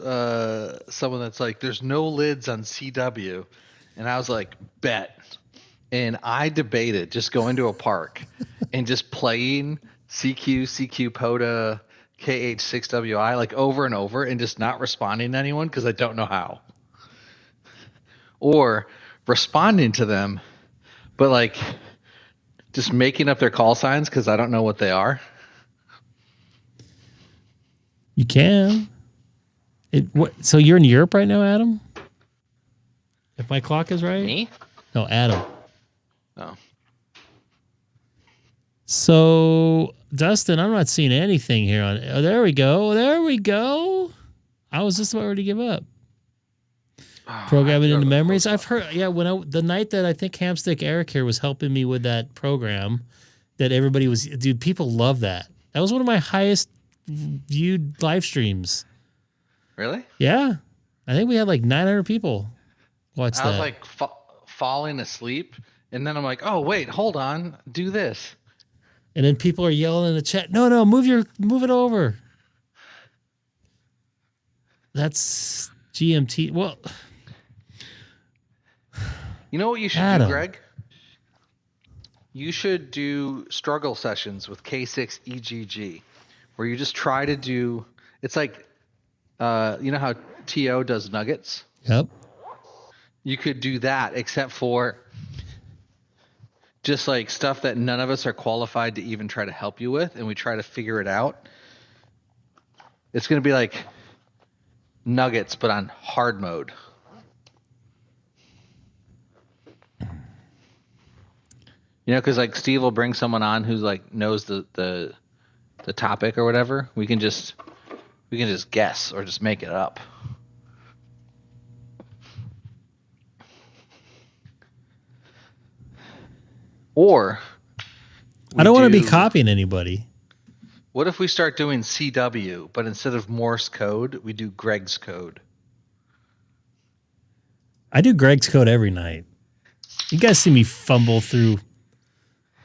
someone that's like, there's no lids on CW. And I was like, bet. And I debated just going to a park and just playing CQ POTA, KH6WI like over and over and just not responding to anyone because I don't know how. Or responding to them, but like just making up their call signs because I don't know what they are. You can. So you're in Europe right now, Adam? If my clock is right? Me? No, Adam. Oh. So, Dustin, I'm not seeing anything here on. Oh, there we go. There we go. I was just about ready to give up. Programming into memories. I've heard. Yeah, the night that I think Hamstick Eric here was helping me with that program, that everybody was. Dude, people love that. That was one of my highest viewed live streams. Really? Yeah. I think we had like 900 people watch that. I was like falling asleep, and then I'm like, oh wait, hold on, do this. And then people are yelling in the chat, no, move it over. That's GMT. Well, you know what you should do, Greg? You should do struggle sessions with K6EGG, where you just try to do. It's like, you know how TO does nuggets? Yep. You could do that, except for just like stuff that none of us are qualified to even try to help you with, and we try to figure it out. It's going to be like nuggets, but on hard mode. You know, because like Steve will bring someone on who's like knows the topic or whatever. We can just guess or just make it up. Or I don't want to be copying anybody. What if we start doing CW, but instead of Morse code, we do Greg's code? I do Greg's code every night. You guys see me fumble through.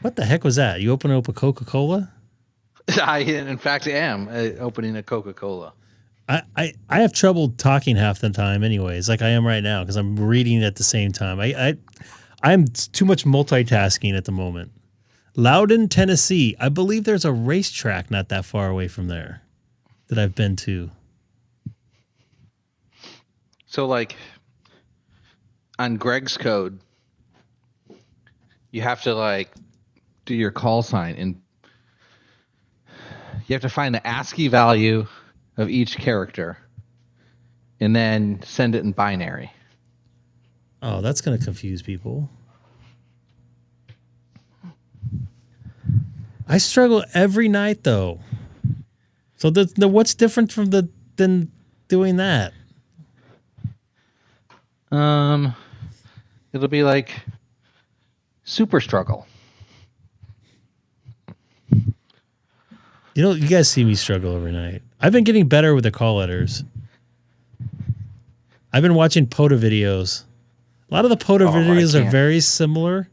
What the heck was that? You open up a Coca-Cola? I, in fact, am opening a Coca-Cola. I have trouble talking half the time anyways, like I am right now, because I'm reading at the same time. I'm too much multitasking at the moment. Loudon, Tennessee. I believe there's a racetrack not that far away from there that I've been to. So, like, on Greg's code, you have to, like, do your call sign, and you have to find the ASCII value of each character and then send it in binary. Oh, that's going to confuse people. I struggle every night, though. So what's different from than doing that? It'll be like super struggle. You know, you guys see me struggle every night. I've been getting better with the call letters. I've been watching POTA videos. A lot of the POTA videos are very similar.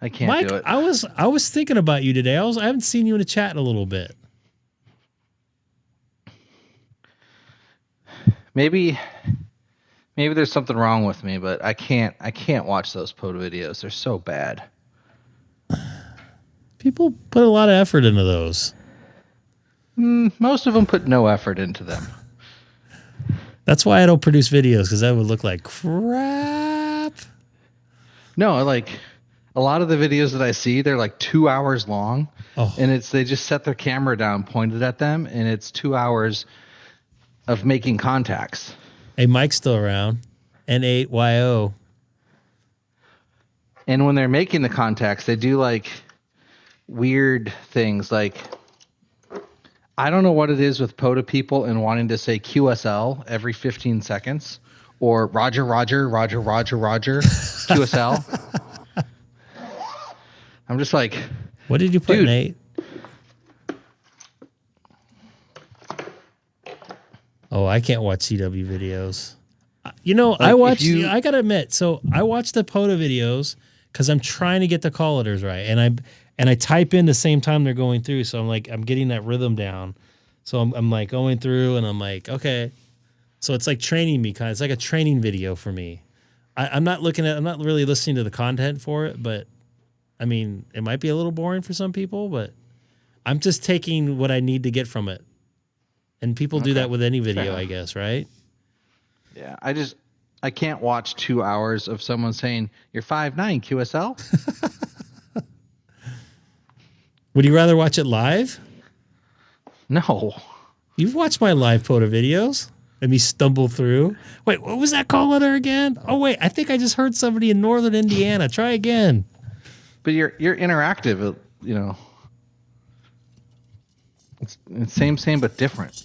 I can't Mike, do it. I was thinking about you today. I haven't seen you in the chat in a little bit. Maybe there's something wrong with me, but I can't watch those POTA videos. They're so bad. People put a lot of effort into those. Most of them put no effort into them. That's why I don't produce videos, because that would look like crap. No, like a lot of the videos that I see, they're like 2 hours long, and they just set their camera down, pointed at them, and it's 2 hours of making contacts. Hey, Mike's still around. N8YO. And when they're making the contacts, they do like weird things. Like, I don't know what it is with POTA people and wanting to say QSL every 15 seconds or Roger, QSL. I'm just like, what did you put, Nate? Oh, I can't watch CW videos. You know, like I got to admit, so I watch the POTA videos because I'm trying to get the call letters right. And I type in the same time they're going through. So I'm getting that rhythm down. So I'm like going through and I'm like, okay. So it's like training me it's like a training video for me. I'm not really listening to the content for it, but I mean, it might be a little boring for some people, but I'm just taking what I need to get from it. And people do that with any video, I guess, right? Yeah, I can't watch 2 hours of someone saying, you're 5'9", QSL. Would you rather watch it live? No. You've watched my live POTA videos and me stumble through. Wait, what was that call letter again? Oh, wait, I think I just heard somebody in northern Indiana. Try again. But you're interactive, you know. It's same, but different.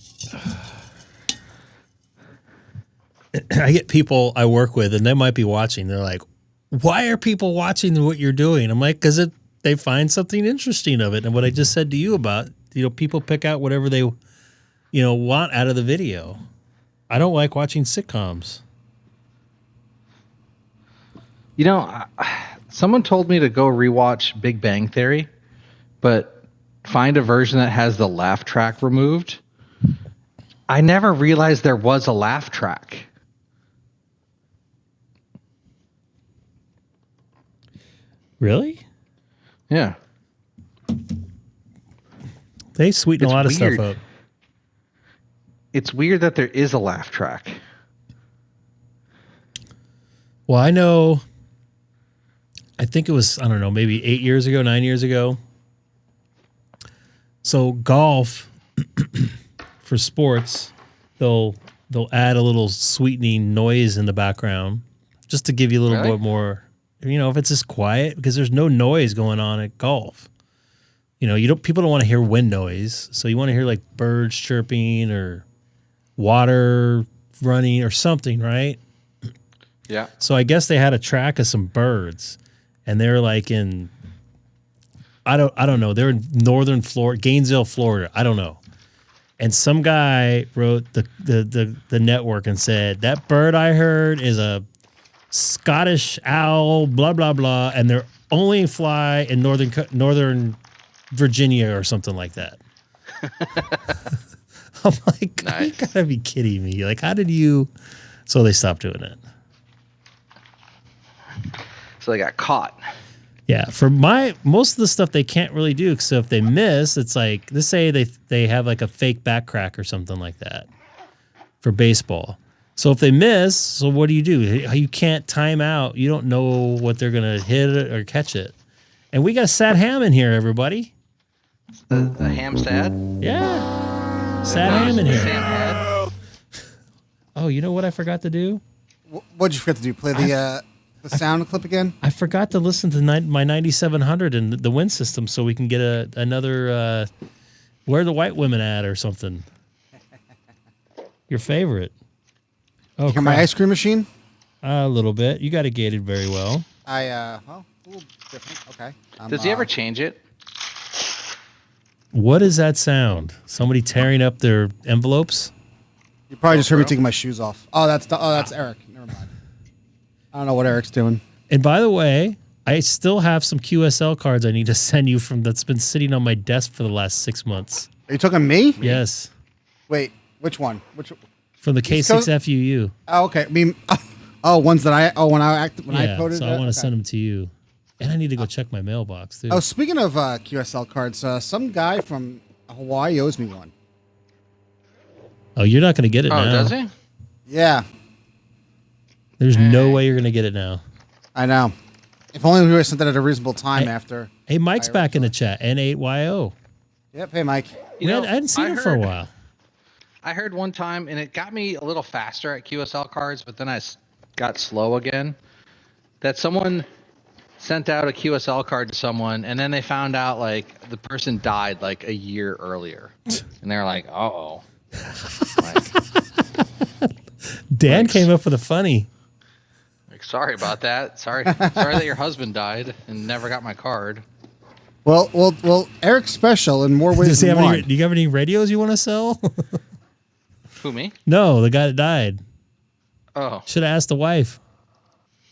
I get people I work with, and they might be watching. They're like, why are people watching what you're doing? I'm like, because they find something interesting of it. And what I just said to you about, people pick out whatever they, want out of the video. I don't like watching sitcoms. Someone told me to go rewatch Big Bang Theory, but find a version that has the laugh track removed. I never realized there was a laugh track. Really? Yeah. They sweeten a lot of stuff up. It's weird that there is a laugh track. Well, I think it was, I don't know, maybe 9 years ago. So golf for sports, they'll add a little sweetening noise in the background just to give you a little bit more, if it's just quiet, because there's no noise going on at golf. People don't want to hear wind noise, so you want to hear like birds chirping or water running or something, right? Yeah. So I guess they had a track of some birds, and they're like in, I don't know, they're in northern Florida, Gainesville, Florida. I don't know. And some guy wrote the network and said, that bird I heard is a Scottish owl, blah, blah, blah, and they're only fly in northern Virginia or something like that. I'm like, nice. You gotta be kidding me. Like, how did you? So they stopped doing it. So they got caught. Yeah, for most of the stuff they can't really do. So if they miss, it's like, let's say they have like a fake back crack or something like that for baseball. So if they miss, so what do? You can't time out. You don't know what they're gonna hit it or catch it. And we got Sad Ham in here, everybody. The ham sad? Yeah. Sad Ham in here. Oh, you know what I forgot to do? What'd you forget to do? Play the sound clip again? I forgot to listen to my 9700 and the wind system so we can get another Where the White Women At or something. Your favorite. Oh, you my ice cream machine? A little bit. You got it gated very well. A little different. Okay. Does he ever change it? What is that sound? Somebody tearing up their envelopes? You probably just heard me taking my shoes off. Oh, that's Eric. Never mind. I don't know what Eric's doing. And by the way, I still have some QSL cards I need to send you that's been sitting on my desk for the last 6 months. Are you talking me? Yes. Wait, which one? From the K6FUU. Oh, okay. I mean, ones that I coded. So I want to send them to you. And I need to go check my mailbox, too. Oh, speaking of QSL cards, some guy from Hawaii owes me one. Oh, you're not going to get it now. Oh, does he? Yeah. There's no way you're going to get it now. I know. If only we would have sent that at a reasonable time after. Hey, Mike's back in the chat. N8YO. Yep. Hey, Mike. I hadn't seen him for a while. I heard one time, and it got me a little faster at QSL cards, but then I got slow again, that someone sent out a QSL card to someone, and then they found out like the person died like a year earlier, and they're like, "Uh-oh." Dan came up with a funny. Like, sorry about that. Sorry that your husband died and never got my card. Well, Eric's special in more ways than one. Do you have any radios you want to sell? Who, me? No, the guy that died. Oh. Should have asked the wife.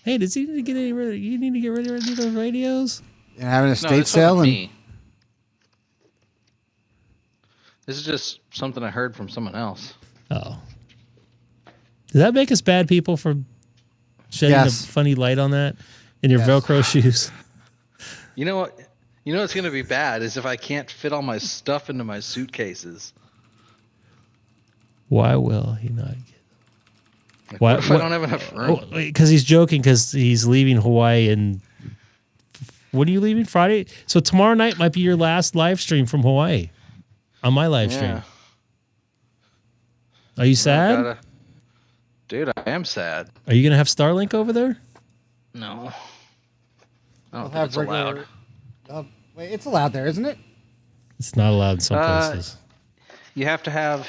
Hey, does he need to get you need to get rid of any of those radios? And having a estate sale and me. This is just something I heard from someone else. Oh. Does that make us bad people for shedding a funny light on that in your Velcro shoes? You know what? You know what's going to be bad is if I can't fit all my stuff into my suitcases. Why will he not get like, what if I don't have enough room? Because he's joking because he's leaving Hawaii and when are you leaving? Friday? So tomorrow night might be your last live stream from Hawaii on my live stream. Are you sad? Dude, I am sad. Are you going to have Starlink over there? No. I don't think it's allowed. Wait, it's allowed there, isn't it? It's not allowed in some places. You have to have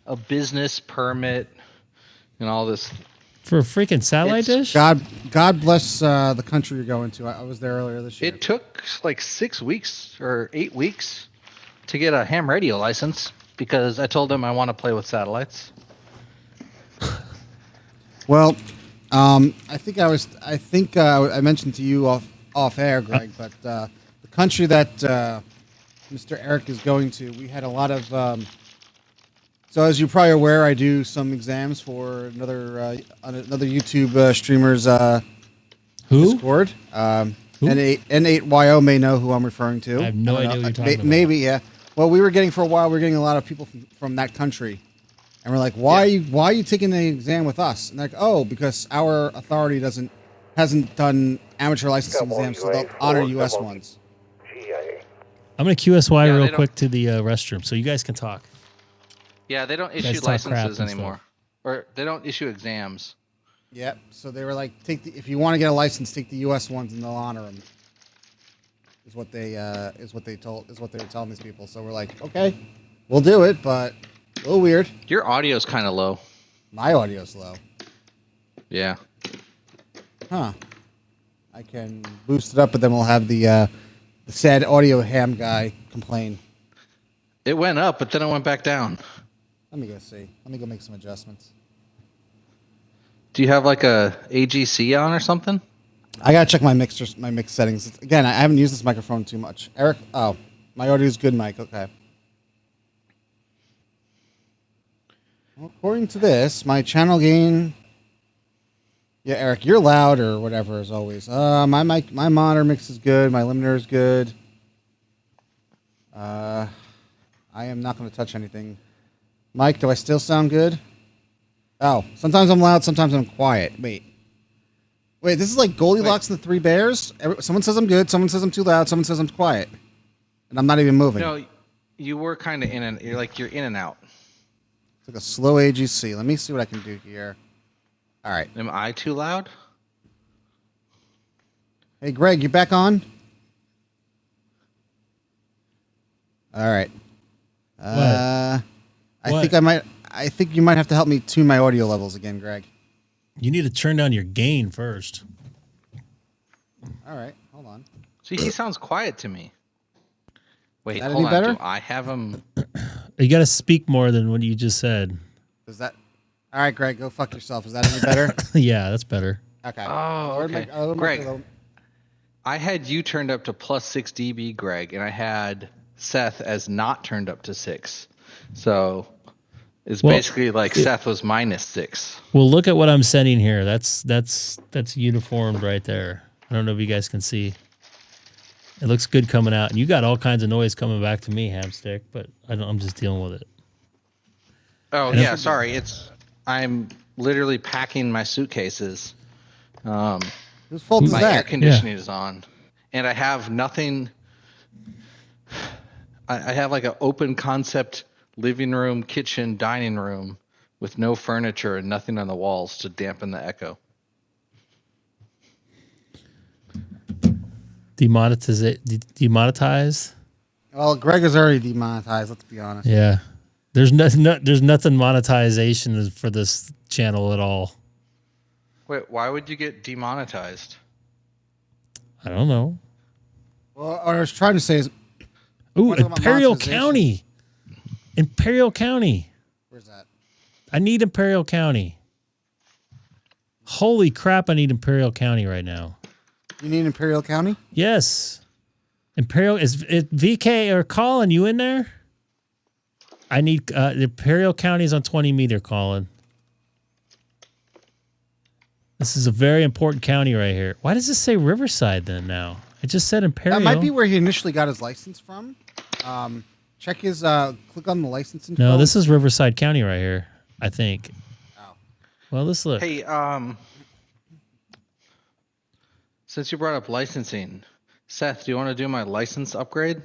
a business permit and all this. For a freaking satellite dish? God bless the country you're going to. I was there earlier this year. It took like 6 weeks or 8 weeks to get a ham radio license because I told them I want to play with satellites. Well, I think I mentioned to you off air, Greg, but the country that Mr. Eric is going to, we had a lot of. So as you're probably aware, I do some exams for another YouTube streamer's Discord. N8YO may know who I'm referring to. I have no idea what you're talking about. Maybe, yeah. Well, we were getting for a while. We were getting a lot of people from that country. And we're like, why are you taking the exam with us? And they're like, oh, because our authority hasn't done amateur licensing exams, so they'll honor U.S. ones. I'm going to QSY real quick to the restroom so you guys can talk. Yeah, they don't issue licenses anymore. Or they don't issue exams. Yep. So they were like, if you want to get a license, take the U.S. ones and they'll honor them. Is what they were telling these people. So we're like, okay, we'll do it, but a little weird. Your audio's kind of low. My audio's low. Yeah. Huh. I can boost it up, but then we'll have the sad audio ham guy complain. It went up, but then it went back down. Let me go see. Let me go make some adjustments. Do you have like a AGC on or something? I gotta check my mix settings. Again, I haven't used this microphone too much. Eric, my audio's good, Mike. Okay. Well, according to this, my channel gain. Yeah, Eric, you're loud or whatever as always. My monitor mix is good. My limiter is good. I am not going to touch anything. Mike, do I still sound good? Oh, sometimes I'm loud, sometimes I'm quiet. Wait, this is like Goldilocks and the Three Bears? Someone says I'm good, someone says I'm too loud, someone says I'm quiet. And I'm not even moving. No, you were kind of you're in and out. It's like a slow AGC. Let me see what I can do here. All right. Am I too loud? Hey, Greg, you back on? All right. I think you might have to help me tune my audio levels again, Greg. You need to turn down your gain first. All right, hold on. See, he sounds quiet to me. Wait, That hold any on. better? Do I have him? You got to speak more than what you just said. Is that all right, Greg? Go fuck yourself. Is that any better? Yeah, that's better. Okay. Oh, okay. Greg, I had you turned up to plus 6 dB, Greg, and I had Seth as not turned up to 6. So it's basically like Seth was minus 6. Well, look at what I'm sending here. That's uniformed right there. I don't know if you guys can see. It looks good coming out, and you got all kinds of noise coming back to me, Hamstick. But I'm just dealing with it. Oh yeah, sorry. I'm literally packing my suitcases. Whose fault is my that? air conditioning is on, and I have nothing. I have like an open concept living room, kitchen, dining room with no furniture and nothing on the walls to dampen the echo. Demonetize? Well, Greg is already demonetized. Let's be honest. Yeah. There's nothing monetization for this channel at all. Wait, why would you get demonetized? I don't know. Well, what I was trying to say is, ooh, Imperial County. Imperial County. Where's that? I need Imperial County. Holy crap, I need Imperial County right now. You need Imperial County? Yes. Imperial, is it VK or Colin, you in there? I need, the Imperial County is on 20 meter, Colin. This is a very important county right here. Why does this say Riverside then now? It just said Imperial. That might be where he initially got his license from. Check his, click on the license info. No, this is Riverside County right here, I think. Oh. Well, let's look. Hey, since you brought up licensing, Seth, do you want to do my license upgrade?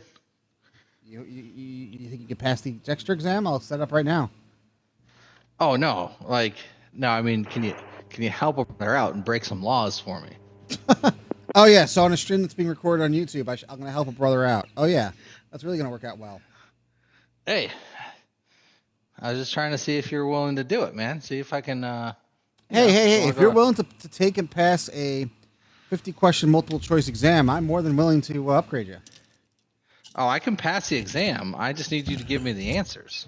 You think you can pass the extra exam? I'll set up right now. Oh no, no. I mean, can you help a brother out and break some laws for me? Oh yeah, so on a stream that's being recorded on YouTube, I'm going to help a brother out. Oh yeah, that's really going to work out well. Hey, I was just trying to see if you're willing to do it, man. See if I can. Hey! If you're willing to take and pass a 50-question multiple choice exam, I'm more than willing to upgrade you. Oh, I can pass the exam. I just need you to give me the answers.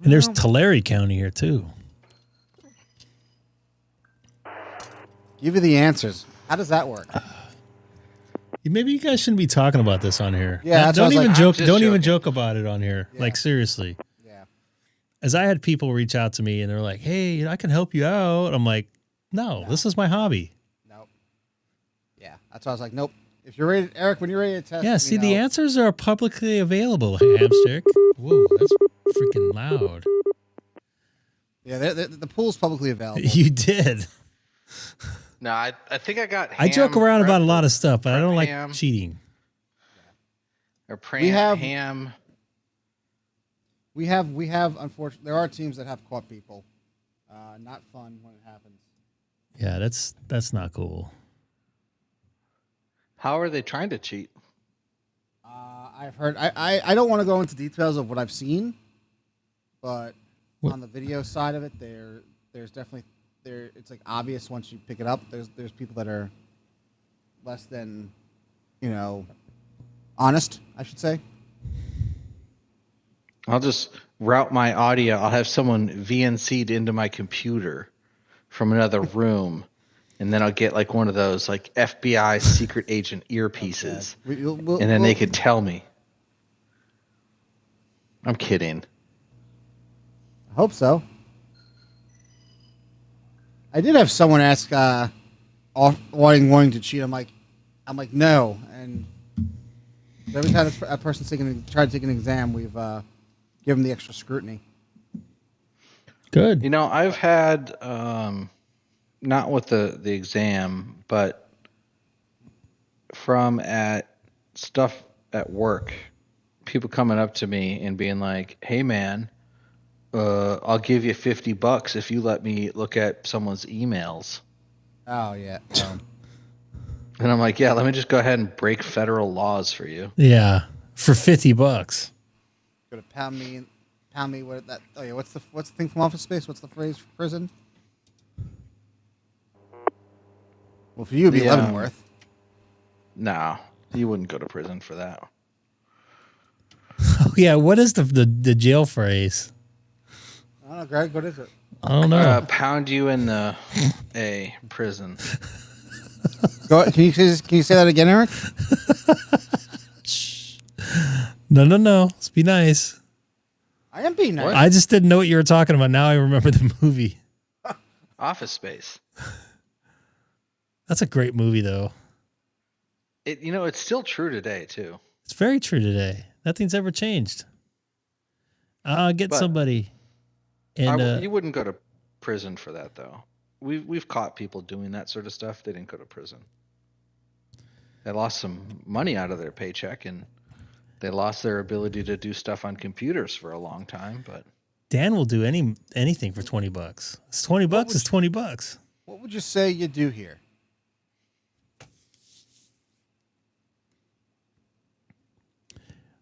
And there's Tulare County here too. Give you the answers. How does that work? Maybe you guys shouldn't be talking about this on here. Yeah, that's what I don't was even like, joke. I'm just Don't even joking. joke about it on here. Yeah. Like seriously. Yeah. As I had people reach out to me and they're like, "Hey, I can help you out." I'm like, "No, this is my hobby." Nope. Yeah. That's why I was like, nope. If you're ready, Eric, when you're ready to test. Yeah. let me See, the know. answers are publicly available. Hamstick. Whoa, that's freaking loud. Yeah, the pool's publicly available. You did. No, I think I got. I joke ham, around prep, about a lot of stuff, but I prep don't like ham. cheating. Or We have- ham. We have, unfortunately, there are teams that have caught people. Not fun when it happens. Yeah, that's not cool. How are they trying to cheat? I've heard, I don't want to go into details of what I've seen, but What? on the video side of it, there's definitely, it's like obvious once you pick it up. There's people that are less than, honest, I should say. I'll just route my audio. I'll have someone VNC'd into my computer from another room, and then I'll get like one of those like FBI secret agent earpieces, and then they could tell me. I'm kidding. I hope so. I did have someone ask, wanting to cheat. I'm like, no. And every time a person's tried to take an exam, we've given the extra scrutiny. Good. You know, I've had not with the exam, but from at stuff at work, people coming up to me and being like, "Hey, man, I'll give you $50 if you let me look at someone's emails." Oh yeah. And I'm like, "Yeah, let me just go ahead and break federal laws for you." Yeah, for $50. Go to pound me. What that? Oh yeah. What's the thing from Office Space? What's the phrase for prison? Well, for you, it'd be The, Leavenworth. No, you wouldn't go to prison for that. Oh yeah, what is the jail phrase? I don't know, Greg. What is it? I don't know. Pound you in the prison. Go. Can you say that again, Eric? No. Let's be nice. I am being nice. I just didn't know what you were talking about. Now I remember the movie. Office Space. That's a great movie, though. It's still true today too. It's very true today. Nothing's ever changed. Get But- somebody. And You wouldn't go to prison for that, though. We've caught people doing that sort of stuff. They didn't go to prison. They lost some money out of their paycheck, and they lost their ability to do stuff on computers for a long time. But Dan will do anything for $20. It's $20. It's $20. What would you say you do here?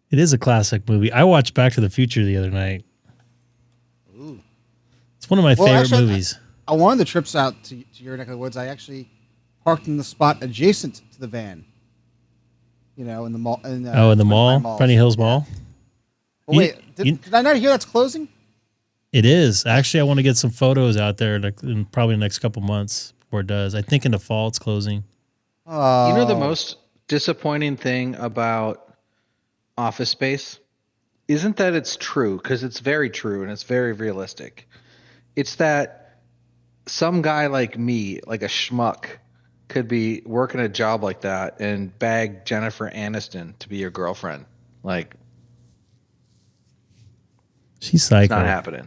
It is a classic movie. I watched Back to the Future the other night. Ooh. It's one of my favorite actually, movies. On one of the trips out to your neck of the woods, I actually parked in the spot adjacent to the van. In the mall. In the mall, malls. Penny Hills Mall. Oh, wait, did I not hear that's closing? It is. Actually, I want to get some photos out there in probably the next couple months before it does. I think in the fall it's closing. Oh. the most disappointing thing about Office Space isn't that it's true, because it's very true and it's very realistic. It's that some guy like me, like a schmuck, could be working a job like that and bag Jennifer Aniston to be your girlfriend. Like, She's it's psycho. not happening.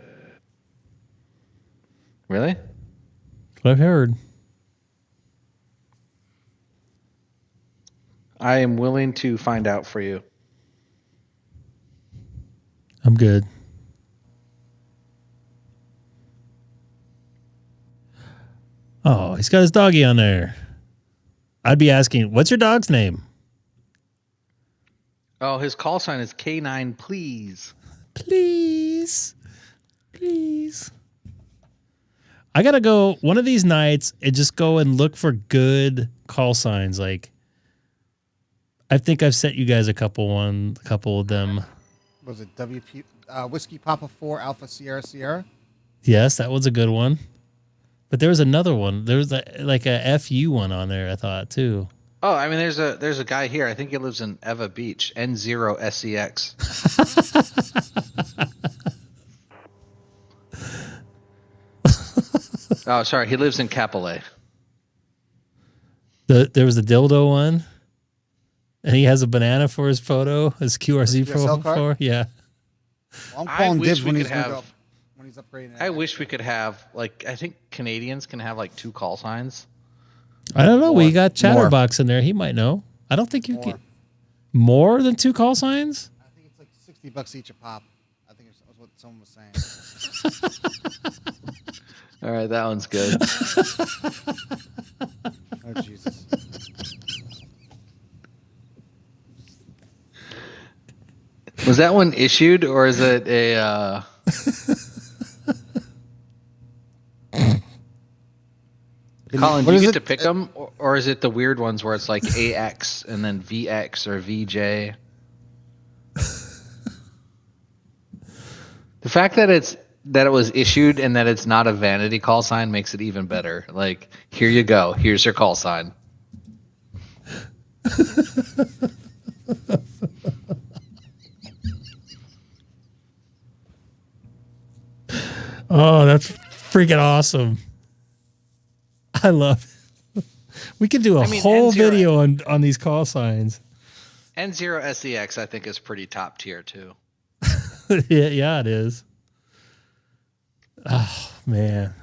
Really? That's what I've heard. I am willing to find out for you. I'm good. Oh, he's got his doggy on there. I'd be asking, what's your dog's name? Oh, his call sign is K9, please. Please. Please. I got to go one of these nights and just go and look for good call signs. Like, I think I've sent you guys a couple of them. Was it WP Whiskey Papa 4 Alpha Sierra Sierra? Yes, that was a good one. But there was another one. There was like a FU one on there, I thought, too. Oh, I mean, there's a guy here. I think he lives in Eva Beach. N0SEX. Oh, sorry. He lives in Capole. There was a dildo one, and he has a banana for his photo, his QRZ QSL card? for. Yeah. Well, I'm calling dibs when he's upgrading. I wish we could have, like, I think Canadians can have like 2 call signs. I don't know. We got More. Chatterbox in there. He might know. I don't think you can. More than 2 call signs? I think it's like $60 each a pop. I think it's what someone was saying. All right, that one's good. Oh, Jesus. Was that one issued, or is it a... Colin, do you get to pick them, or is it the weird ones where it's like AX and then VX or VJ? The fact that it was issued and that it's not a vanity call sign makes it even better. Like, here you go. Here's your call sign. Oh, that's freaking awesome. I love it. We could do a whole video on these call signs. N0SEX, I think, is pretty top tier, too. Yeah, it is. Oh, man.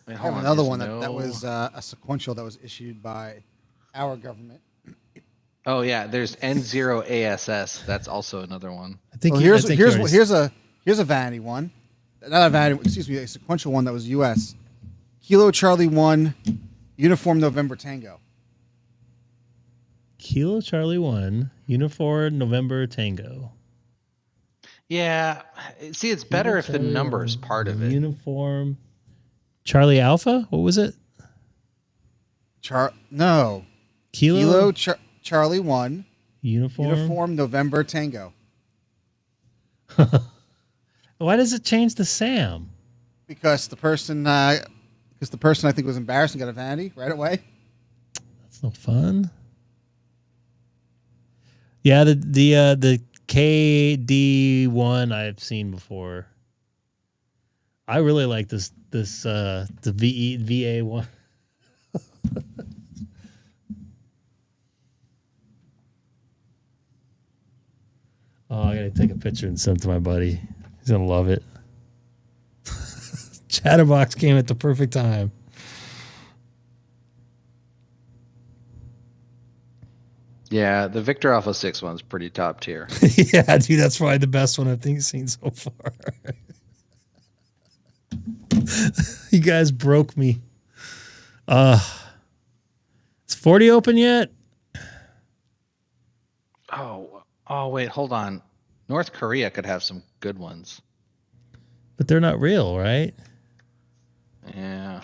I have another one that was a sequential that was issued by our government. Oh, yeah, there's N0ASS. That's also another one. I think here's a vanity one. Not a vanity, excuse me, a sequential one that was U.S. Kilo Charlie 1, Uniform November Tango. Kilo Charlie 1, Uniform November Tango. Yeah. See, it's better if the number is part of it. Uniform Charlie Alpha? What was it? No. Kilo Charlie 1, Uniform November Tango. Why does it change to Sam? Because the person I think was embarrassed and got a vanity right away. That's no fun. Yeah, the KD one I've seen before. I really like the VA one. Oh, I gotta take a picture and send it to my buddy. He's gonna love it. Chatterbox came at the perfect time. Yeah, the Victor Alpha 6 one's pretty top tier. Yeah, dude, that's probably the best one I've seen so far. You guys broke me. Is 40 open yet? Oh, wait, hold on. North Korea could have some good ones. But they're not real, right? Yeah.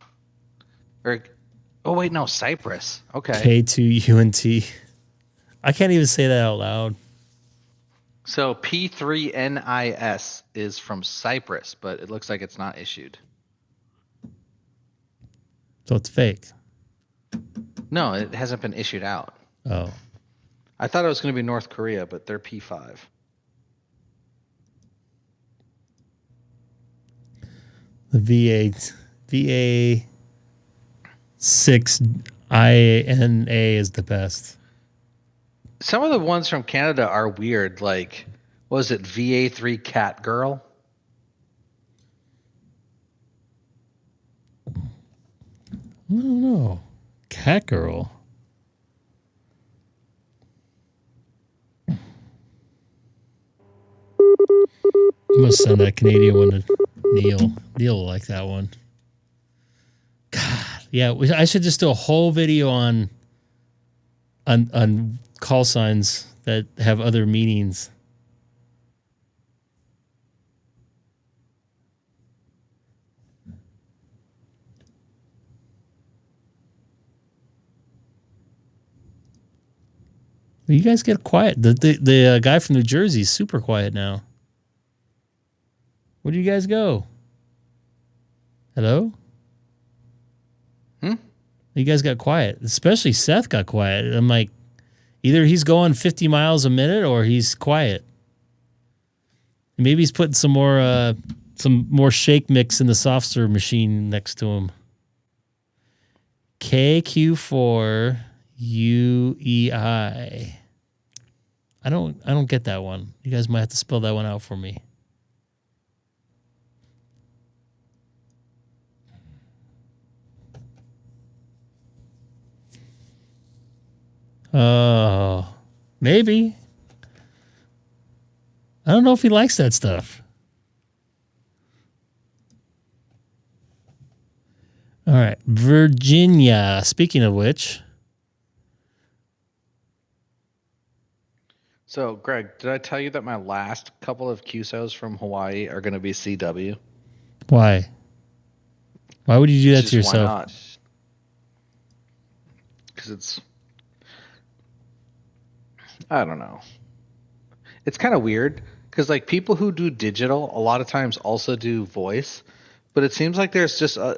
Oh, wait, no, Cyprus. Okay. K2UNT. I can't even say that out loud. So P3NIS is from Cyprus, but it looks like it's not issued. So it's fake. No, it hasn't been issued out. Oh. I thought it was going to be North Korea, but they're P5. The VA 6 INA is the best. Some of the ones from Canada are weird. Like, what was it, VA3 Cat Girl? I don't know. Cat Girl. I'm going to send that Canadian one to Neil. Neil will like that one. God. Yeah, I should just do a whole video on call signs that have other meanings. You guys get quiet. The guy from New Jersey is super quiet now. Where do you guys go? Hello? You guys got quiet. Especially Seth got quiet. I'm like, either he's going 50 miles a minute or he's quiet. Maybe he's putting some more shake mix in the soft serve machine next to him. KQ4UEI. I don't get that one. You guys might have to spell that one out for me. Oh, maybe. I don't know if he likes that stuff. All right, Virginia. Speaking of which. So, Greg, did I tell you that my last couple of QSOs from Hawaii are going to be CW? Why? Why would you do that Just to yourself? Why not? Because it's... I don't know. It's kind of weird because like people who do digital a lot of times also do voice, but it seems like there's just a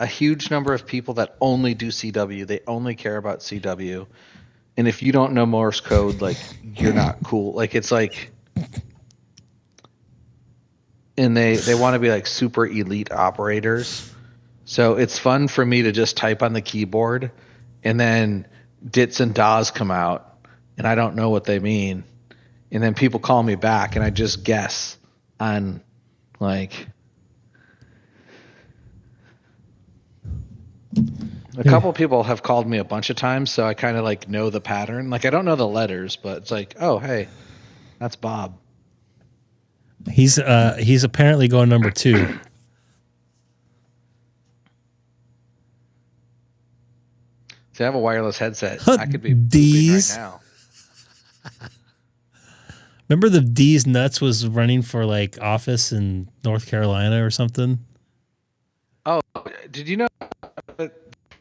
huge number of people that only do CW. They only care about CW. And if you don't know Morse code, like you're not cool. Like it's like, and they want to be like super elite operators. So it's fun for me to just type on the keyboard and then dits and das come out. And I don't know what they mean. And then people call me back and I just guess on like a couple people have called me a bunch of times, so I kind of like know the pattern. Like I don't know the letters, but it's like, oh hey, that's Bob. He's apparently going number 2. See, I have a wireless headset. I could be D's right now. Remember the D's Nuts was running for like office in North Carolina or something? Oh, did you know there's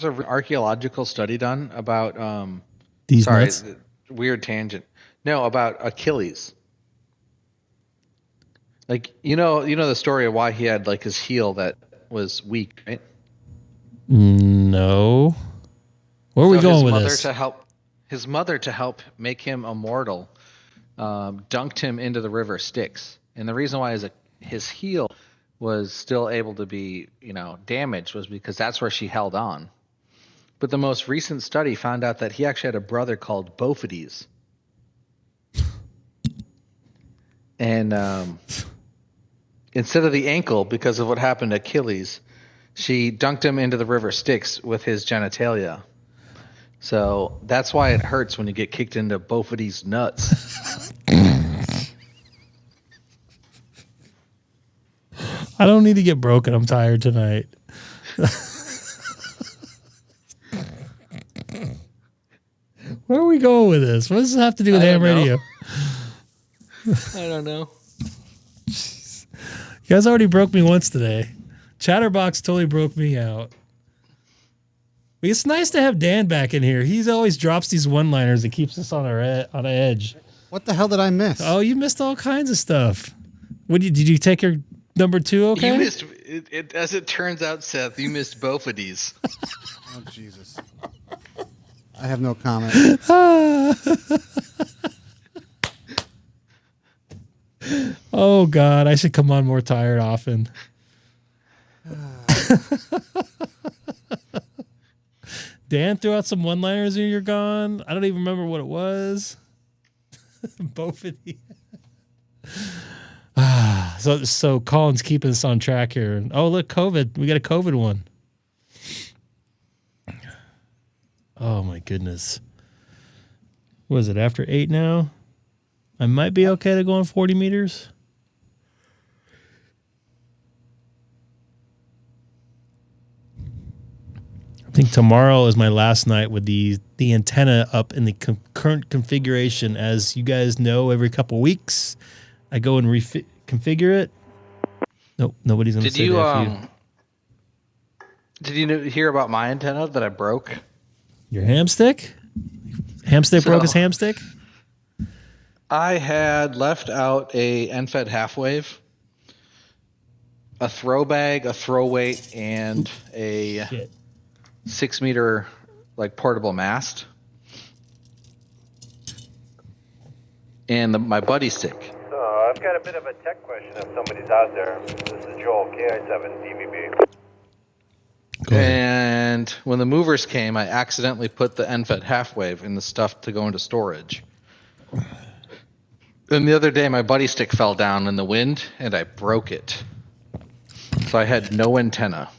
an archaeological study done about D's Nuts? Weird tangent. No, about Achilles. Like you know the story of why he had like his heel that was weak, right? No. Where are we going with this? His mother to help make him immortal, dunked him into the river Styx. And the reason why his heel was still able to be, damaged was because that's where she held on. But the most recent study found out that he actually had a brother called Bophides. And instead of the ankle, because of what happened to Achilles, she dunked him into the river Styx with his genitalia. So that's why it hurts when you get kicked into Bophides' nuts. I don't need to get broken. I'm tired tonight. Where are we going with this? What does this have to do with ham radio? I don't know. You guys already broke me once today. Chatterbox totally broke me out. It's nice to have Dan back in here. He always drops these one-liners and keeps us on an edge. What the hell did I miss? Oh, you missed all kinds of stuff. Did you take your number 2? Okay. You missed it. As it turns out, Seth, you missed Bophides. Oh Jesus! I have no comment. Oh God, I should come on more tired often. Dan threw out some one-liners and you're gone. I don't even remember what it was. Both of you. So Colin's keeping us on track here. Oh, look, COVID. We got a COVID one. Oh, my goodness. What is it, after 8 now? I might be okay to go on 40 meters. I think tomorrow is my last night with the antenna up in the current configuration. As you guys know, every couple weeks, I go and configure it. Nope, nobody's going to say that. Did you hear about my antenna that I broke? Your ham stick? Ham stick broke his ham stick? I had left out a NFED half wave, a throw bag, a throw weight, and a Shit. 6 meter like portable mast, and my buddy stick. So I've got a bit of a tech question if somebody's out there. This is Joel, KI7 DVB. Go ahead. And when the movers came, I accidentally put the NFED half wave in the stuff to go into storage. And the other day, my buddy stick fell down in the wind, and I broke it. So I had no antenna.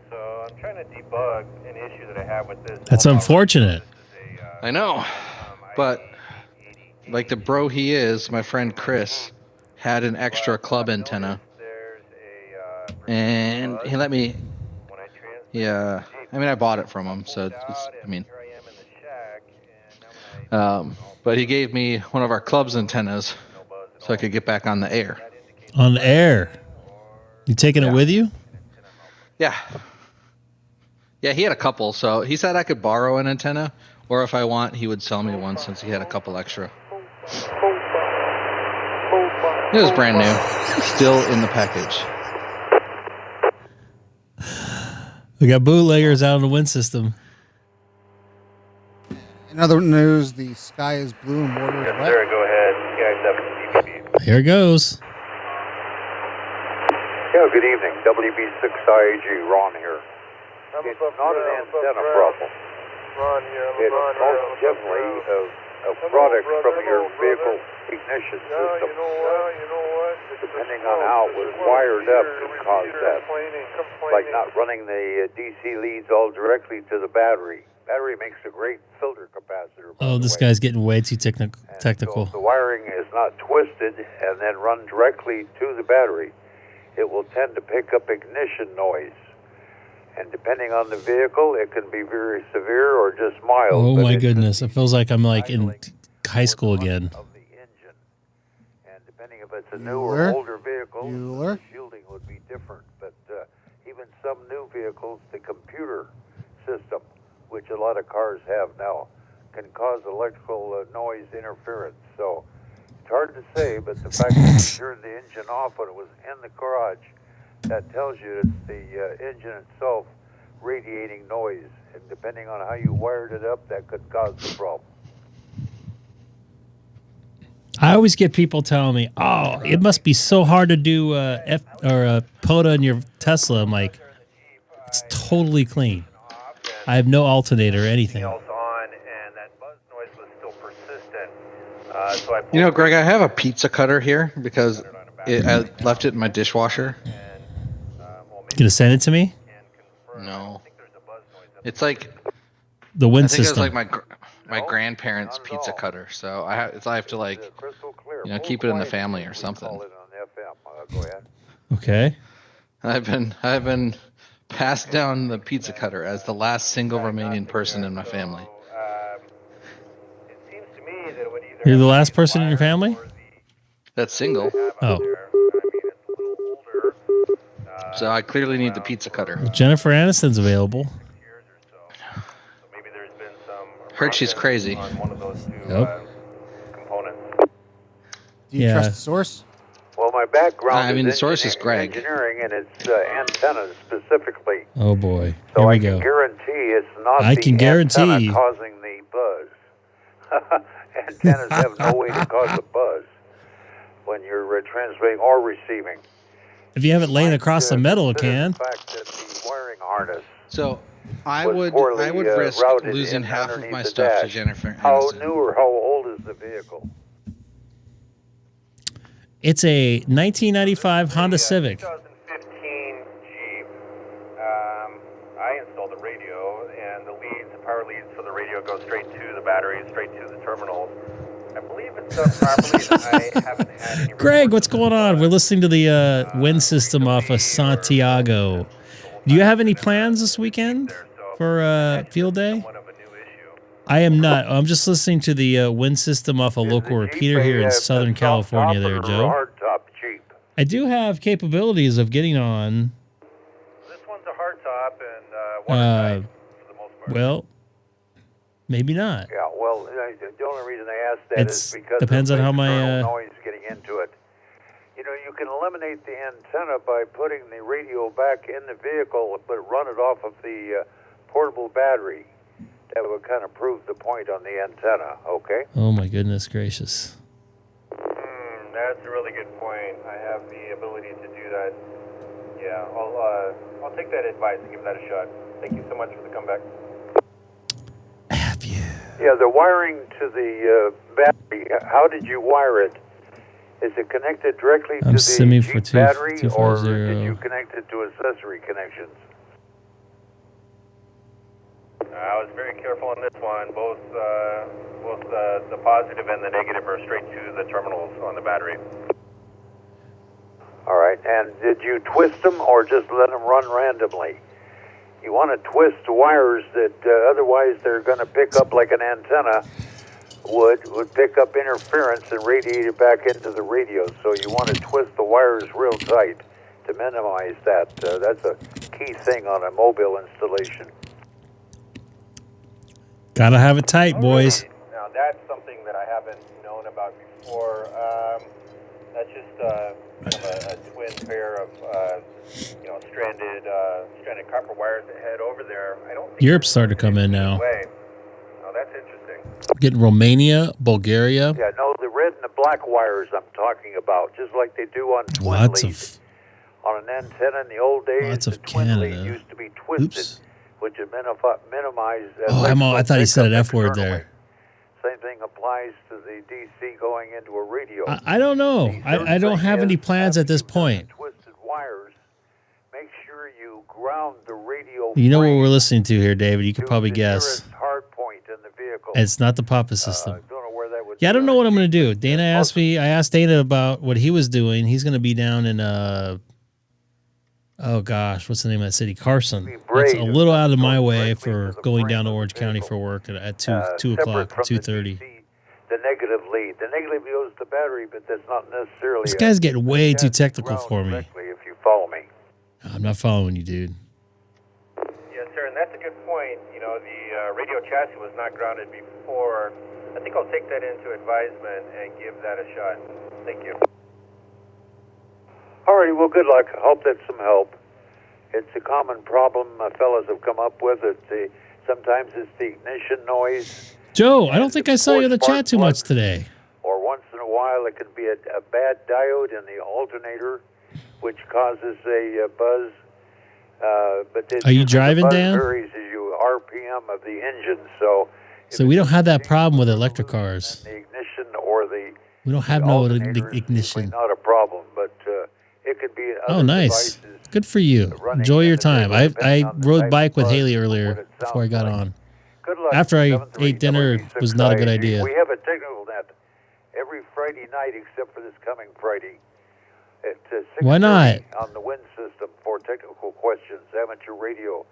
So I'm trying to debug an issue that I have with this. That's unfortunate. This is a, I know, but like the bro he is, my friend Chris had an extra club antenna, there's and he let me. when I transfer Yeah, I mean I bought it from him, so it's. I mean, here I am in the shack, and now when I but he gave me one of our club's antennas, so I could get back on the air. On the air. You taking it with you? Yeah. Yeah, he had a couple, so he said I could borrow an antenna, or if I want, he would sell me one since he had a couple extra. It was brand new, still in the package. We got bootleggers out on the wind system. In other news, the sky is blue and water is yes, wet. sir, go ahead, KI7 DVB. Here it goes. Yeah, good evening. K6EGG, Ron here. It's not an antenna problem. Ron here, It's most definitely a product from your vehicle ignition system. you know what? Depending on how it was wired up, can cause that. Like not running the DC leads all directly to the battery. Battery makes a great filter capacitor. by Oh, the this way. guy's getting way too And technical. So if the wiring is not twisted and then run directly to the battery, it will tend to pick up ignition noise. And depending on the vehicle, it can be very severe or just mild. Oh but my it's goodness. It feels like I'm like in idling high school or the again. of the engine. And depending if it's a new or Bueller? older vehicle, Bueller? the shielding would be different. But even some new vehicles, the computer system, which a lot of cars have now, can cause electrical noise interference. So it's hard to say, but the fact that you turned the engine off when it was in the garage, that tells you it's the engine itself radiating noise. And depending on how you wired it up, that could cause the problem. I always get people telling me, "Oh, it must be so hard to do POTA in your Tesla." I'm like, it's totally clean. I have no alternator or anything. else on, and that buzz noise was still persistent. So I You know, Greg, I have a pizza cutter here because I left it in my dishwasher. Gonna send it to me? No, it's like The I wind think it was system. like my grandparents' pizza cutter. So I have to like Crystal clear. keep it in the family or We something. call it on FM. Go ahead. Okay. I've been passed down the pizza cutter as the last single remaining person in my family. it seems to me that it would either You're the last person in your family? That's single, Oh. so I clearly need the pizza cutter. Jennifer Aniston's available. maybe there's been some Heard she's crazy. on one of those two Yep. components. Do you Yeah. trust the source? Well, my background I mean, is the source is Greg. engineering, and it's antennas specifically. Oh boy. So Here I we can go. guarantee it's not I the can guarantee. antenna causing the buzz. Antennas have no way to cause a buzz when you're transmitting or receiving. If you have it laying across the metal, it Consider can. The fact that the wiring harness So I was would poorly, risk routed losing in half of underneath my the stuff to dash. Jennifer How Aniston. new or how old is the vehicle? It's a 1995 Honda Civic. 2015 Jeep. I installed the radio, and the power leads for the radio go straight to the battery, straight to the terminals. I believe it's done properly. I haven't had any. Greg, what's going on? We're listening to the wind system off of Santiago. Do you have any plans this weekend for field day? One of a new issue. I am not. I'm just listening to the wind system off a local Is the Jeep repeater here a, in Southern soft California top there, or Joe. hard top Jeep? I do have capabilities of getting on. This one's a hard top and watertight for the most part. Well, maybe not. Yeah, well, Well, the only reason I asked that is because depends of on how external my noise getting into it. You know, you can eliminate the antenna by putting the radio back in the vehicle, but run it off of the portable battery. That would kind of prove the point on the antenna, okay? Oh my goodness gracious. That's a really good point. I have the ability to do that. Yeah, I'll take that advice and give that a shot. Thank you so much for the comeback. Have you? Yeah, the wiring to the battery, how did you wire it? Is it connected directly to the Jeep battery, or did you connect it to accessory connections? I was very careful on this one. Both the positive and the negative are straight to the terminals on the battery. All right, and did you twist them or just let them run randomly? You want to twist wires that otherwise they're going to pick up like an antenna would pick up interference and radiate it back into the radio. So you want to twist the wires real tight to minimize that. That's a key thing on a mobile installation. Gotta have it tight, boys. Now that's something that I haven't known about before. That's just kind of a twin pair of stranded copper wires that head over there. I don't think Europe's starting to come in now. Oh, that's interesting. Getting Romania, Bulgaria. Yeah, no, the red and the black wires I'm talking about, just like they do on twin Lots leads. of On an antenna in the old days, Lots the of twin Canada. lead used to be twisted, Oops. which would minimize. Oh, I thought he said an F word there. Same thing applies to the DC going into a radio. I don't know. I don't have any plans at this point. Twisted wires. Make sure you ground the radio. You know what frame we're listening to here, David? You could to probably the guess. nearest hard point in the vehicle. It's not the Papa system. Don't know where that would Yeah, I be don't know on what a I'm going to Jeep. do. Dana asked me. I asked Dana about what he was doing. He's going to be down in oh gosh, what's the name of that city? Carson. That's a little out of my way for going down to Orange County for work at 2 o'clock, 2:30. The negative lead. The negative goes to the battery, but that's not necessarily. This guy's getting way too technical for me. Directly, if you follow me. I'm not following you, dude. Yes, sir, and that's a good point. You know, the radio chassis was not grounded before. I think I'll take that into advisement and give that a shot. Thank you. All righty, well, good luck. I hope that's some help. It's a common problem fellas have come up with. Sometimes it's the ignition noise, Joe, I don't think I saw you in the chat too much today. or once in a while it can be a bad diode in the alternator, which causes a buzz. But Are you driving, the buzz Dan? varies as you RPM of the engine, so. So we don't have that problem with electric cars. The ignition or the We don't have no alternator is ignition. not a problem, but it could be. Oh, other nice. devices Good for you. running Enjoy your time. independently, I depending on the rode type bike of with buzz Haley or earlier what it before I sounds got like. on. Good luck. After I 73 ate dinner, it was not a good idea. We have a technical net every Friday night except for this coming Friday. At 6:30 Why not? on the wind system for technical questions, amateur radio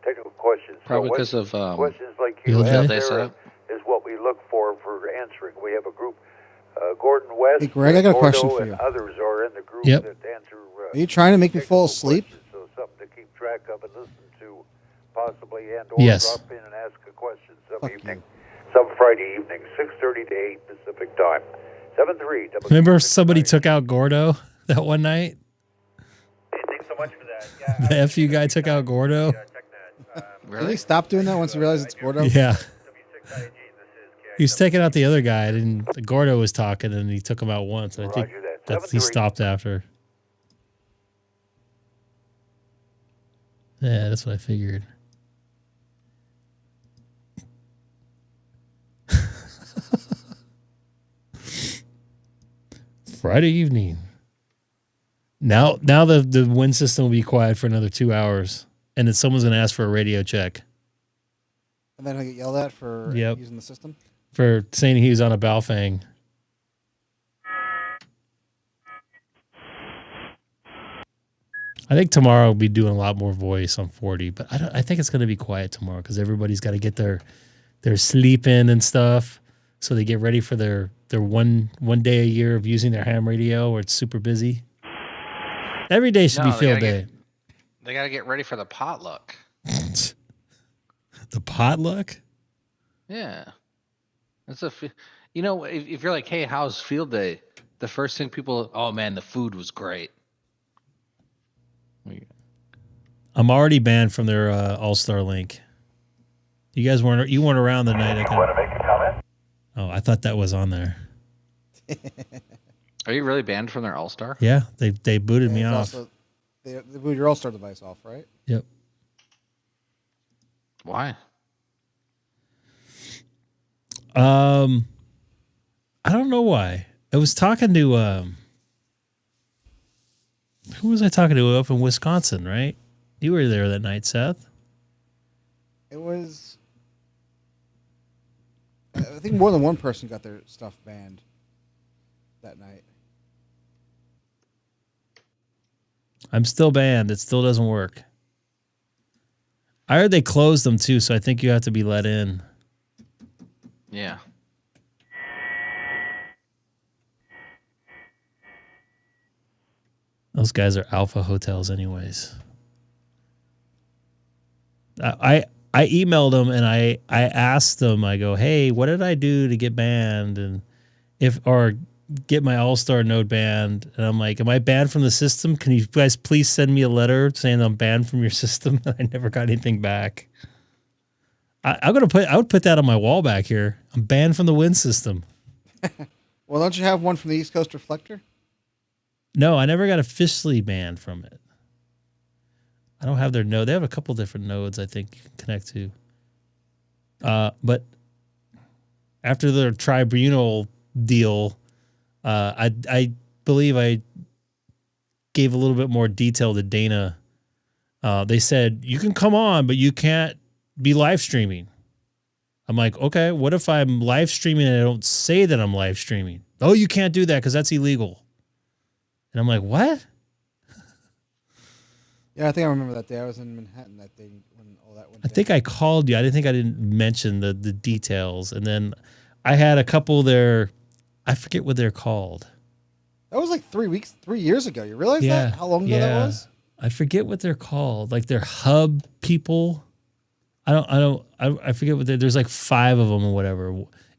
technical questions. Probably So because of questions like Field you day? have They set there up. is what we look for answering. We have a group, Gordon West, Hey, Greg, I got a Gordo, question for and you. others are in the group Yep. that answer. Are you trying to make me fall technical asleep? questions, so something to keep track of and listen to, possibly, and or Yes. drop in and ask a question some Fuck evening, some Friday evening, 6:30 to 8 Pacific time. 73. Remember somebody took out Gordo that one night? Hey, thanks so much for that. Yeah, The FU guy took out Gordo? TechNet. Did he Really? stop doing that once he realized it's Gordo? Yeah. W6IEG, this is He was taking out the other guy, and Gordo was talking, and he took him out once. And I think Roger that. that he 7-3. stopped after. Yeah, that's what I figured. Friday evening. Now the wind system will be quiet for another 2 hours, and then someone's gonna ask for a radio check And then I get yelled at for Yep. using the system. for saying he was on a Balfang. I think tomorrow we'll be doing a lot more voice on 40, but I think it's going to be quiet tomorrow because everybody's got to get their sleep in and stuff, so they get ready for their one day a year of using their ham radio where it's super busy. Every day should No, be they field gotta day. They got to get ready for the potluck. The potluck? Yeah. That's you know, if you're like, hey, how's field day? The first thing people, oh man, the food was great. I'm already banned from their Allstar link. You weren't around the night. Want to make a comment? Oh, I thought that was on there. Are you really banned from their Allstar? Yeah, they booted me it's off. Also, they boot your All-Star device off, right? Yep. Why? I don't know why. I was talking to who was I talking to up in Wisconsin, right? You were there that night, Seth. It was. I think more than one person got their stuff banned that night. I'm still banned. It still doesn't work. I heard they closed them too, so I think you have to be let in. Yeah. Those guys are alpha hotels anyways. I emailed them and I asked them, I go, hey, what did I do to get banned and get my All-Star node banned? And I'm like, am I banned from the system? Can you guys please send me a letter saying I'm banned from your system? I never got anything back. I would put that on my wall back here. I'm banned from the Win system. Well, don't you have one from the East Coast Reflector? No, I never got officially banned from it. I don't have their node. They have a couple different nodes I think you can connect to. But after the tribunal deal, I believe I gave a little bit more detail to Dana. They said, you can come on, but you can't be live streaming. I'm like, okay, what if I'm live streaming and I don't say that I'm live streaming? Oh, you can't do that because that's illegal. And I'm like, what? Yeah, I think I remember that day. I was in Manhattan that day when all that went down. I think I called you. I didn't mention the details. And then I had a couple there. I forget what they're called. That was like 3 years ago. You realize that? How long ago that was? I forget what they're called. Like they're hub people. I forget what there's like 5 of them or whatever.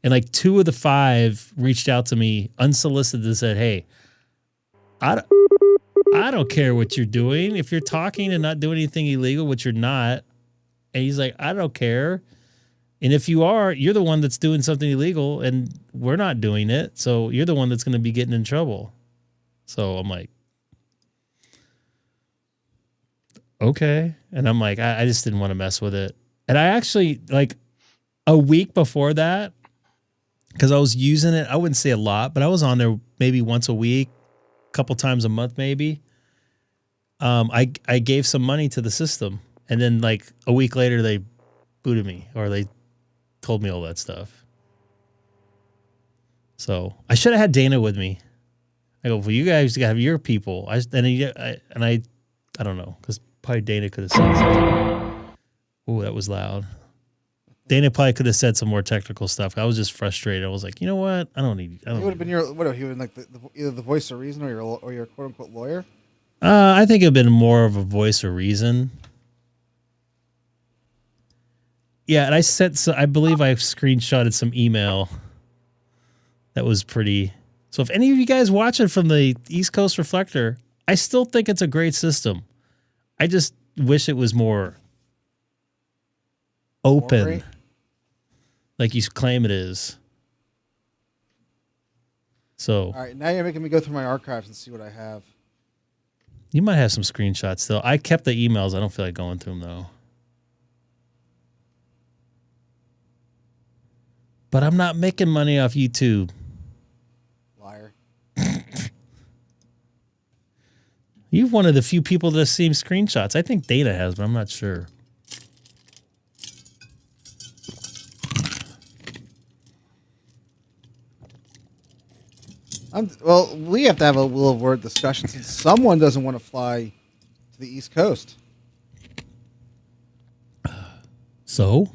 And like 2 of the 5 reached out to me unsolicited and said, hey, I don't care what you're doing. If you're talking and not doing anything illegal, which you're not. And he's like, I don't care. And if you are, you're the one that's doing something illegal and we're not doing it. So you're the one that's going to be getting in trouble. So I'm like, okay. And I'm like, I just didn't want to mess with it. And I actually, like a week before that, because I was using it, I wouldn't say a lot, but I was on there maybe once a week, a couple times a month maybe. I gave some money to the system. And then like a week later, they booted me or they told me all that stuff. So I should have had Dana with me. I go, well, you guys got to have your people. I don't know, because probably Dana could have said something. Oh, that was loud. Dana probably could have said some more technical stuff. I was just frustrated. I was like, you know what? I don't need. He would have been he would have been like either the voice of reason or your quote unquote lawyer. I think it'd been more of a voice of reason. Yeah, and I believe I screenshotted some email that was pretty. So if any of you guys watch it from the East Coast Reflector, I still think it's a great system. I just wish it was more open, like you claim it is. So, all right, now you're making me go through my archives and see what I have. You might have some screenshots still. I kept the emails. I don't feel like going through them though. But I'm not making money off YouTube. Liar. You're one of the few people that have seen screenshots. I think Data has, but I'm not sure. Well, we have to have a little word discussion since someone doesn't want to fly to the East Coast. So?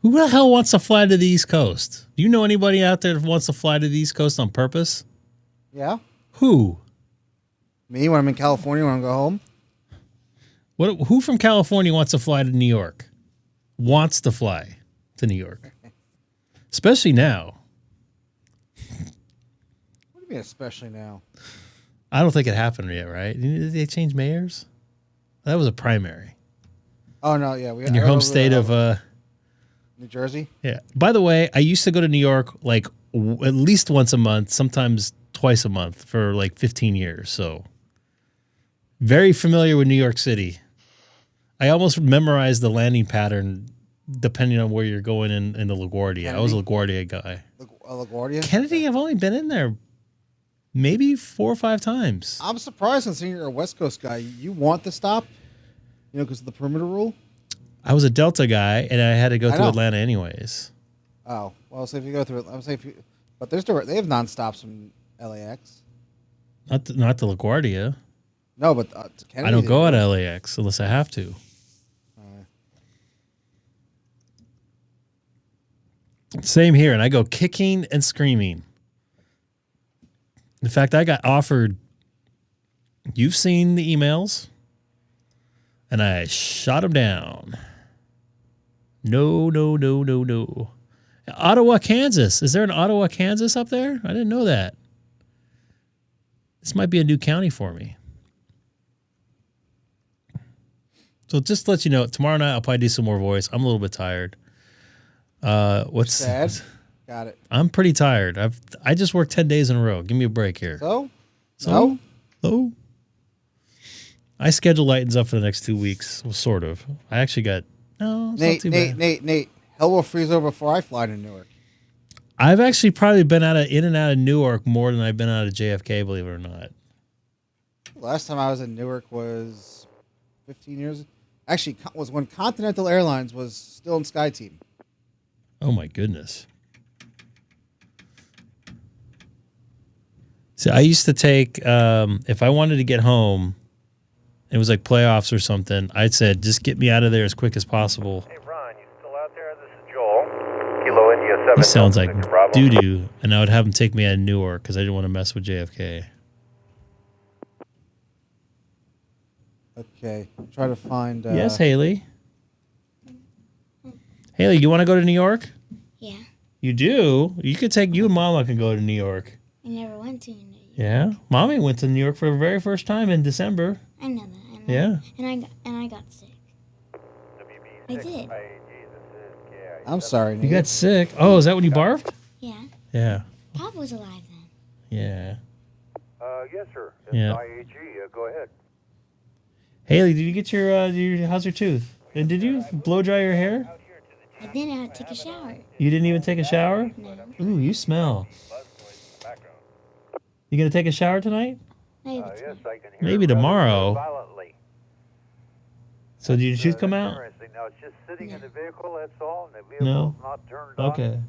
Who the hell wants to fly to the East Coast? Do you know anybody out there that wants to fly to the East Coast on purpose? Yeah. Who? Me when I'm in California when I go home. Who from California wants to fly to New York? Wants to fly to New York. especially now. What do you mean, especially now? I don't think it happened yet, right? Did they change mayors? That was a primary Oh no, yeah, we in your home state of New Jersey. Yeah. By the way, I used to go to New York like at least once a month, sometimes twice a month for like 15 years. So very familiar with New York City. I almost memorized the landing pattern depending on where you're going in the LaGuardia. Kennedy? I was a LaGuardia guy. LaGuardia? Kennedy, I've only been in there maybe 4 or 5 times. I'm surprised considering you're a West Coast guy. You want to stop, because of the perimeter rule. I was a Delta guy, and I had to go I to know. Atlanta anyways. Oh, well, so if you go through it, I'm saying but they have nonstops from LAX. Not to LaGuardia. No, but to Kennedy, I don't they go do. at LAX unless I have to. Same here, and I go kicking and screaming. In fact, I got offered, you've seen the emails, and I shot them down. No. Ottawa, Kansas. Is there an Ottawa, Kansas up there? I didn't know that. This might be a new county for me. So just to let you know, tomorrow night I'll probably do some more voice. I'm a little bit tired. What's Sad. Got it. I'm pretty tired. I just worked 10 days in a row. Give me a break here. So? No? I schedule lightens up for the next 2 weeks. Well, sort of. I actually got it's not too bad. Nate. Hell will freeze over before I fly to Newark. I've actually probably been in and out of Newark more than I've been out of JFK, believe it or not. Last time I was in Newark was 15 years. Actually, was when Continental Airlines was still in SkyTeam. Oh my goodness. See, I used to take if I wanted to get home, it was like playoffs or something. I said, just get me out of there as quick as possible. Hey, Ron, you still out there? This is Joel. Kilo India 7. He sounds like Bravo. doo-doo, and I would have him take me out of Newark because I didn't want to mess with JFK. Okay, try to find. Yes, Haley. Haley, you want to go to New York? Yeah. You do? You and Mama can go to New York. I never went to New York. Yeah? Mommy went to New York for the very first time in December. I know that. Yeah. And I got sick. I did. I'm sorry, Nate. You got sick. Oh, is that when you barfed? Yeah. Yeah. Pop was alive then. Yeah. Yes, sir. Yeah. IAG. Go ahead. Haley, did you get your how's your tooth? And did you blow dry your hair? I didn't take a shower. You didn't even take a shower? No. Ooh, you smell. You gonna take a shower tonight? Maybe Yes, tonight. I can hear Maybe it rather tomorrow. violently. So did your tooth come That's out? Interesting. Now it's just sitting in the vehicle. That's all. And the No. vehicle's not turned on. Okay.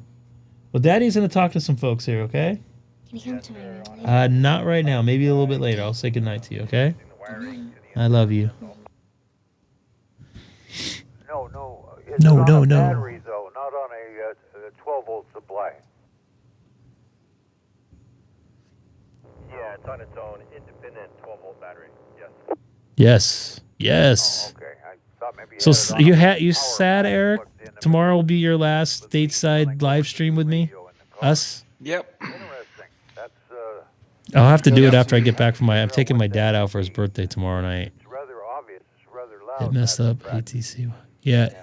Well, Daddy's gonna talk to some folks here, okay? Can you come to my room later? Not right now. Maybe a little bit later. I'll say goodnight to you, okay? I love you. No. It's No, on no, a no. battery, though, not on a 12-volt supply. Yeah, it's on its own independent 12-volt battery. Yes. Yes. Okay. I thought maybe So you had it on you a power sad, pack Eric? plugged in. Tomorrow will be your last stateside live stream with me. Us. Yep. Interesting. That's I'll have to do it after I get back from I'm taking my dad out for his birthday tomorrow night. it's rather obvious. It's rather loud. It messed up. ATC. Yeah. And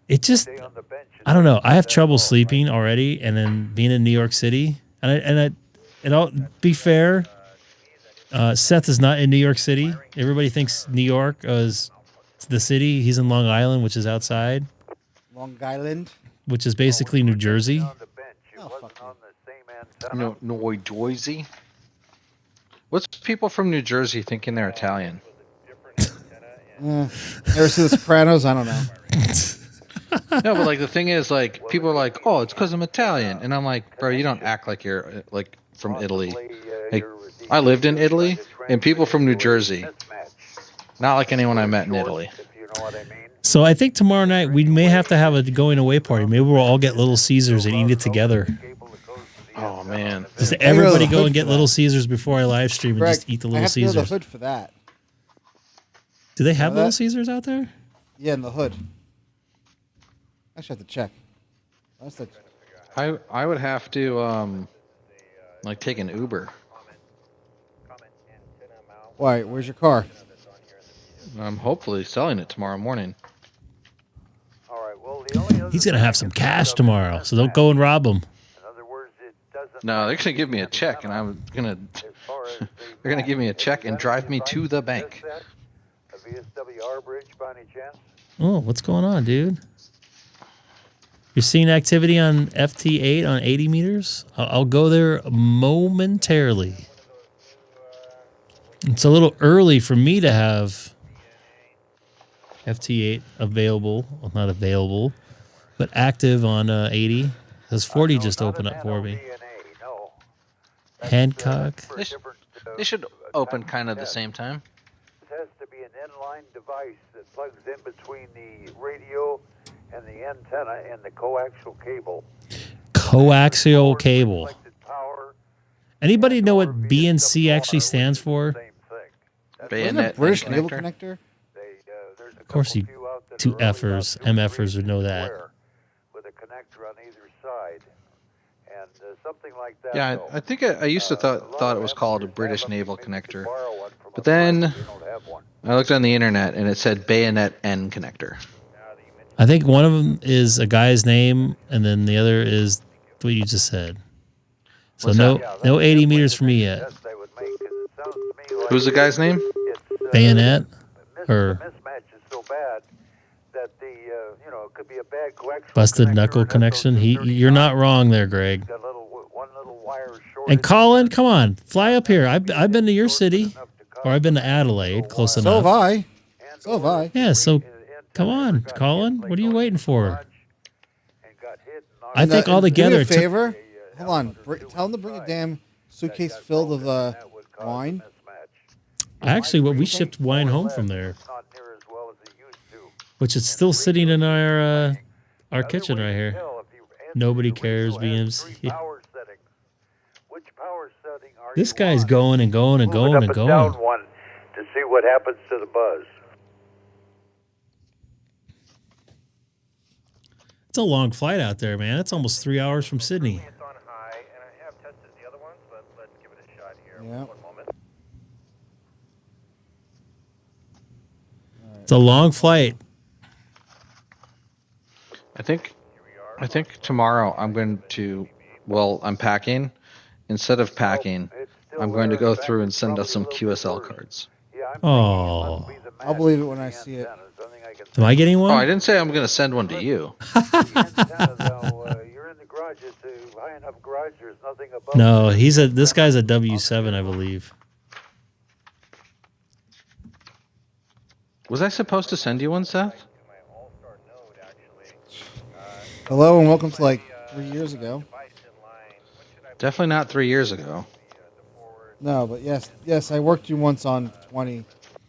It just, stay on the bench. I don't know. I have trouble sleeping already, and then being in New York City, and I'll be fair. Seth is not in New York City. Everybody thinks New York is the city. He's in Long Island, which is outside, Long Island. which is basically New Jersey. On the bench. It Oh, wasn't fuck on the same antenna. No, Jersey. What's people from New Jersey thinking they're Italian? Ever see The Sopranos? I don't know. No, but like the thing is, like people are like, "Oh, it's because I'm Italian," and I'm like, "Bro, you don't act like you're like from Italy." Like, I lived in Italy, and people from New Jersey, not like anyone I met in Italy. If you know what I mean. So I think tomorrow night we may have to have a going away party. Maybe we'll all get Little Caesars and eat it together. Cable that goes to the Oh man, Just I everybody go to the go hood and get for Little that. Caesars before I live stream and Greg, just eat the I Little have to go to the Caesars. hood for that. Do they have Know that? Little Caesars out there? Yeah, in the hood. I should have to check. I would have to like take an Uber. Why? Where's your car? I'm hopefully selling it tomorrow morning. All right. Well, the only other He's gonna thing have I some can think cash of tomorrow, is so don't go and rob him. In other words, it doesn't. No, they're matter gonna give me a the check, and antenna I'm gonna. as far as the They're gonna give me a back. check Have you and got drive any me advice to the that bank. says that? A VSWR bridge by any chance? Oh, what's going on, dude? You're seeing activity on FT8 on 80 meters? I'll go there momentarily. It's a little early for me to have FT8 available. Well, not available, but active on 80. Because 40 No, just not opened an up for me. NODNA, no. That's, Hancock. for a They sh- different, They should open type kind of the test. same time. It has to be an inline device that plugs in between the radio and the antenna and the coaxial cable. Coaxial cable. Reflected power, Anybody know or what B and C VSWR, actually stands which is for? the same thing. That's Bayonet Wasn't it British and cable connector? connector? there's a Of course couple you few out that two are only about effers, 2 or 3 MFers would know inches that. square with a connector on either side. And something like that. Yeah, though. I think I used to A lot thought it of was called a amateurs British have them. naval Maybe you could connector. borrow one from But a friend then if you don't have one. I looked on the internet and it said bayonet end connector. I think one of them is a guy's name, and then the other is what you just said. So What's no, that? Yeah, that's no 80 definitely meters the for me next yet. test I would make, 'cause it sounds to me like Who's the guy's name? it's, Bayonet, the or mismatch is so bad that the it could be a bad coaxial busted connector knuckle and connection. SO239 You're not wrong there, Greg. got one little wire shorted. And Colin, come on, fly up here. I've been to your city, or I've been to Adelaide, close So enough. have I. So have I. Yeah, so come on, Colin. What are you waiting for? I think all Do me together a it took- favor. Hold on. Tell them to bring a damn suitcase filled of wine. Actually, what we shipped wine home from there, which is still sitting in our kitchen right here. Nobody cares, BMC. This guy's going and going and going and going. Down one to see what happens to the buzz. It's a long flight out there, man. It's almost 3 hours from Sydney. It's on high, and I have tested the other ones, but let's give it a shot here. Yeah. One moment. It's a long flight. I think tomorrow I'm going to, well, I'm packing. Instead of packing, I'm going to go through and send us some QSL cards. Oh, I'll believe it when I see it. am I getting Oh, I one? didn't say I'm going to send one to you. You're in the garage. It's a high enough garage. There's nothing above. No, this guy's a W7, I believe. Was I supposed to send you one, Seth? My Allstar node, actually. Hello and welcome to like 3 years ago. Device in line. What should I Definitely not 3 years ago. the forward? No, but yes, I worked you once on 20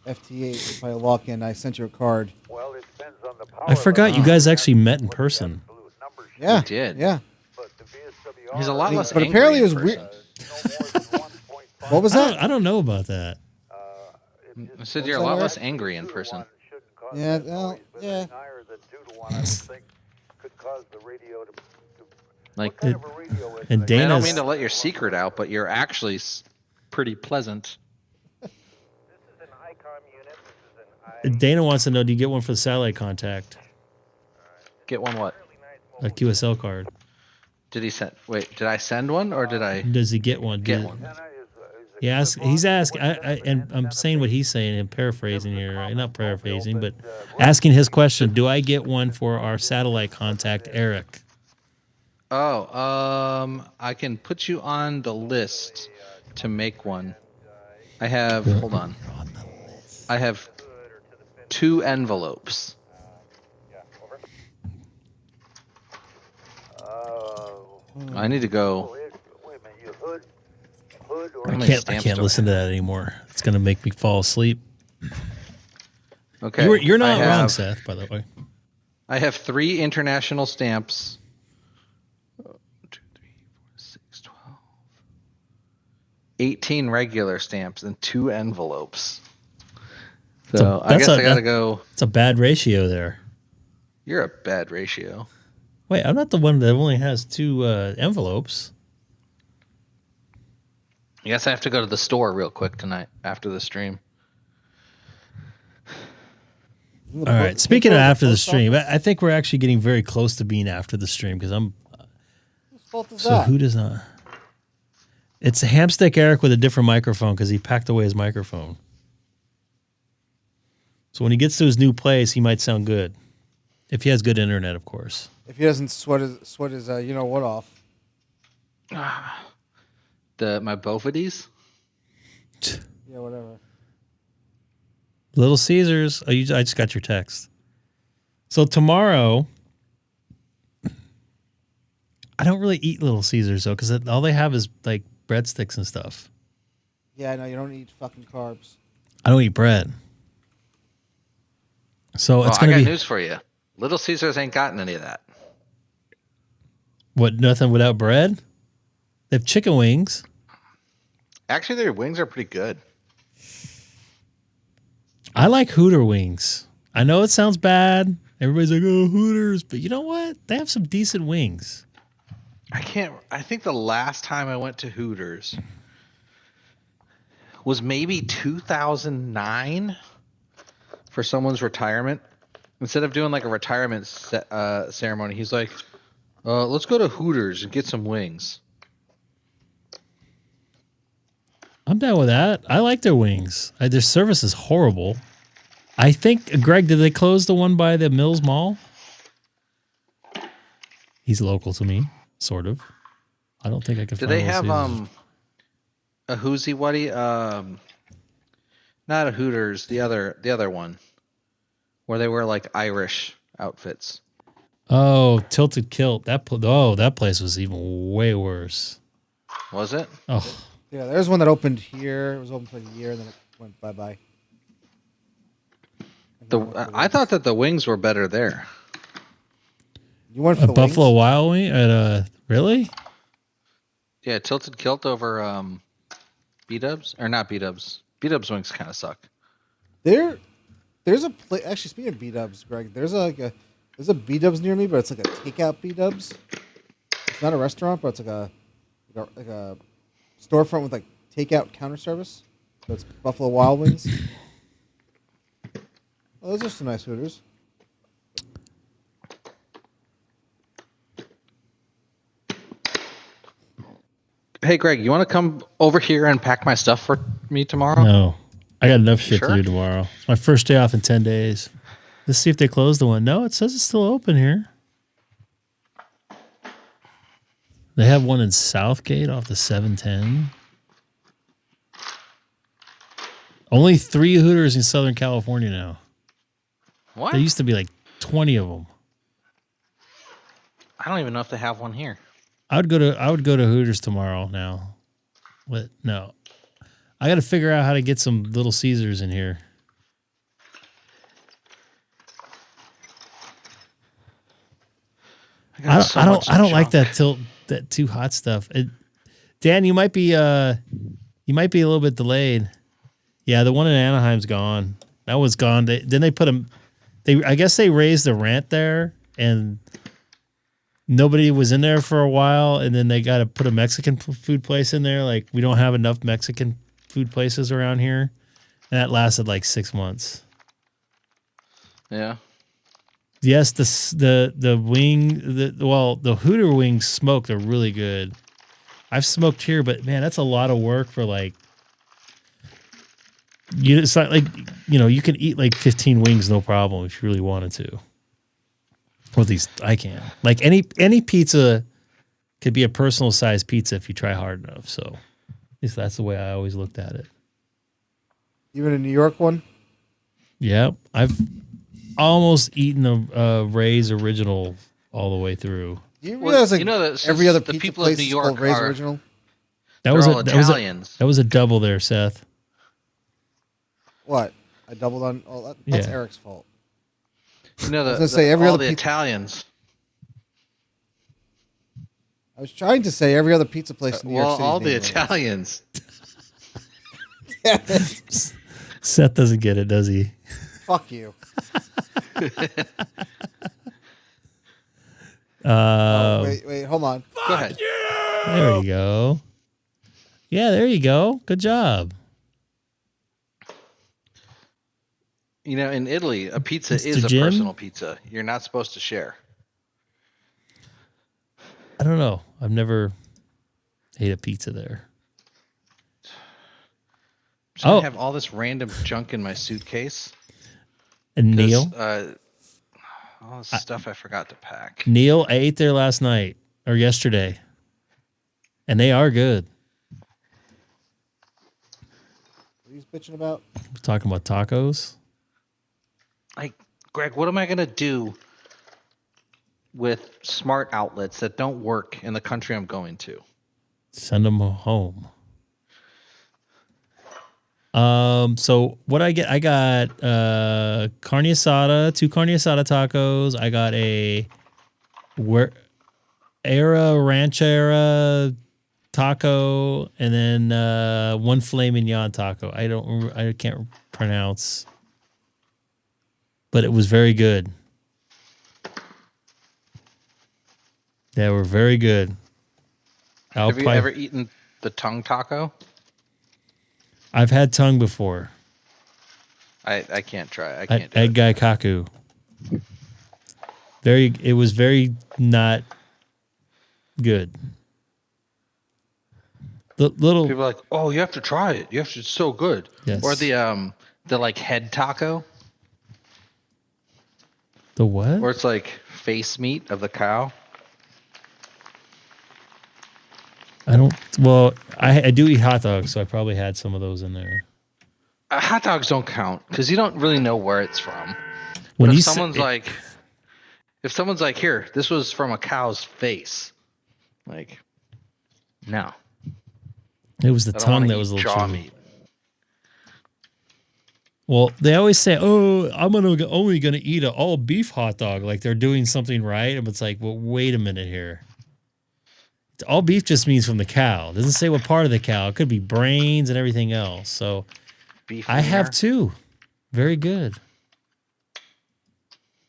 FT8 if I lock in. I sent you a card. Well, it depends on the power I forgot you level. guys actually met in person. Absolute numbers. Yeah, did. Yeah. But the VSWR, He's a lot less But angry apparently it in was weird. person. no more than 1.5. What was that? I don't know about that. I said you're a lot less angry in person. Yeah, well, yeah. Higher than 2 to 1, I would think, could cause the radio to. Like, What kind of a radio is and it? I don't Dana's mean to let your secret out, but you're actually pretty pleasant. This is an Icom unit. This is an Dana wants to know: do you get one for the satellite contact, Get one what? a QSL card? Did he send? Wait, did I send one or did I Does he get one? get one? He's asking, and I'm saying what he's saying and paraphrasing here, right? Not paraphrasing, but asking his question: do I get one for our satellite contact, Eric? Oh, I can put you on the list to make one. I have. Hold on. I have 2 envelopes. I need to go. Wait a minute, you hood or How I many can't stamps do I listen to that anymore. It's gonna make me fall asleep. Okay. You're not I wrong, have- Seth. By the way, I have 3 international stamps. 1, 2, 3, 4, 6, 12. 18 regular stamps and 2 envelopes. So I that's guess a- I gotta that- go. it's a bad ratio there. You're a bad ratio. Wait, I'm not the one that only has 2 envelopes. I guess I have to go to the store real quick tonight after the stream. All right. Speaking of after the stream, I think we're actually getting very close to being after the stream because I'm. Whose fault is So that? who does not? It's a Hamstick Eric with a different microphone because he packed away his microphone. So when he gets to his new place, he might sound good. If he has good internet, of course. If he doesn't sweat his you know what off. My Bovides? Yeah, whatever. Little Caesars. Oh, I just got your text. So tomorrow, I don't really eat Little Caesars though, because all they have is like breadsticks and stuff. Yeah, I know you don't eat fucking carbs. I don't eat bread. So it's I gonna got be news for you. Little Caesars ain't gotten any of that. what? Nothing without bread. They have chicken wings. Actually, their wings are pretty good. I like Hooter wings. I know it sounds bad. Everybody's like, "Oh, Hooters," but you know what? They have some decent wings. I think the last time I went to Hooters was maybe 2009 for someone's retirement. Instead of doing like a retirement ceremony, he's like, let's go to Hooters and get some wings. I'm down with that. I like their wings. Their service is horrible. I think, Greg, did they close the one by the Mills Mall? He's local to me, sort of. I don't think I could Do find they have Caesars. a Hoosie Wuddy? Not a Hooters, the other one, where they wear like Irish outfits. Oh, Tilted Kilt. That place was even way worse. Was it? Oh, Yeah, there's one that opened here. It was open for a year, and then it went bye-bye. I thought that the wings were better there. You went for a the Buffalo wings? Wild Wing at really? Yeah, Tilted Kilt over B-dubs or not B-dubs. B-dubs wings kind of suck. There's a place. Actually, speaking of B-dubs, Greg, there's a B-dubs near me, but it's like a takeout B-dubs. It's not a restaurant, but it's like a storefront with like takeout counter service. So it's Buffalo Wild Wings. Oh, those are some nice Hooters. Hey, Greg, you want to come over here and pack my stuff for me tomorrow? No. I got enough shit Sure? to do tomorrow. It's my first day off in 10 days. Let's see if they closed the one. No, it says it's still open here. They have one in Southgate off the 710. Only 3 Hooters in Southern California now. What? There used to be like 20 of them. I don't even know if they have one here. I would go to Hooters tomorrow now. What? No. I got to figure out how to get some Little Caesars in here. I don't like that too hot stuff. Dan, you might be a little bit delayed. Yeah, the one in Anaheim's gone. That one's gone. They put them. I guess they raised the rent there, and nobody was in there for a while, and then they got to put a Mexican food place in there. Like, we don't have enough Mexican food places around here, and that lasted like 6 months. Yeah. Yes, the Hooter wings smoked are really good. I've smoked here, but man, that's a lot of work for like. It's not like, you can eat like 15 wings no problem if you really wanted to. Or at least I can. Like any pizza could be a personal size pizza if you try hard enough. So at least that's the way I always looked at it. Even a New York one? Yeah, I've almost eaten a Ray's original all the way through. Do you realize that every other the pizza people place of New is York called Ray's are Original? That was all Italians. that was a double there, Seth. What? I doubled on. Oh, that's Yeah. Eric's fault. You know, I was gonna say every all other the pizza- Italians. I was trying to say every other pizza place in New York Well, City. all the Italians. Seth doesn't get it, does he? Fuck you. Wait, hold on. Go ahead. There you go. Yeah, there you go. Good job. You know, in Italy, a pizza Mr. is a Jim? personal pizza. You're not supposed to share. I don't know. I've never ate a pizza there. So I have all this random junk in my suitcase. And Neil? All this stuff I forgot to pack. Neil, I ate there last night or yesterday. And they are good. What are you bitching about? We're talking about tacos. Like, Greg, what am I going to do with smart outlets that don't work in the country I'm going to? Send them home. So what I get? I got carne asada, 2 carne asada tacos. I got a ranchera taco, and then 1 filet mignon taco. I can't pronounce, but it was very good. They were very good. Have you ever eaten the tongue taco? I've had tongue before. I can't try. I can't do Egg it. Gai Kaku. It was very not good. The little People are like, oh, you have to try it. It's so good. Yes. Or the like head taco, the what? or it's like face meat of the cow. I don't. Well, I do eat hot dogs, so I probably had some of those in there. Hot dogs don't count because you don't really know where it's from. When But you if someone's like, here, this was from a cow's face, like, no, it was the I don't tongue wanna that eat was a little jaw chewy. meat. Well, they always say, "Oh, I'm only gonna eat an all beef hot dog," like they're doing something right. And it's like, well, wait a minute here. All beef just means from the cow. It doesn't say what part of the cow. It could be brains and everything else. So Beef I have wiener. 2. Very good.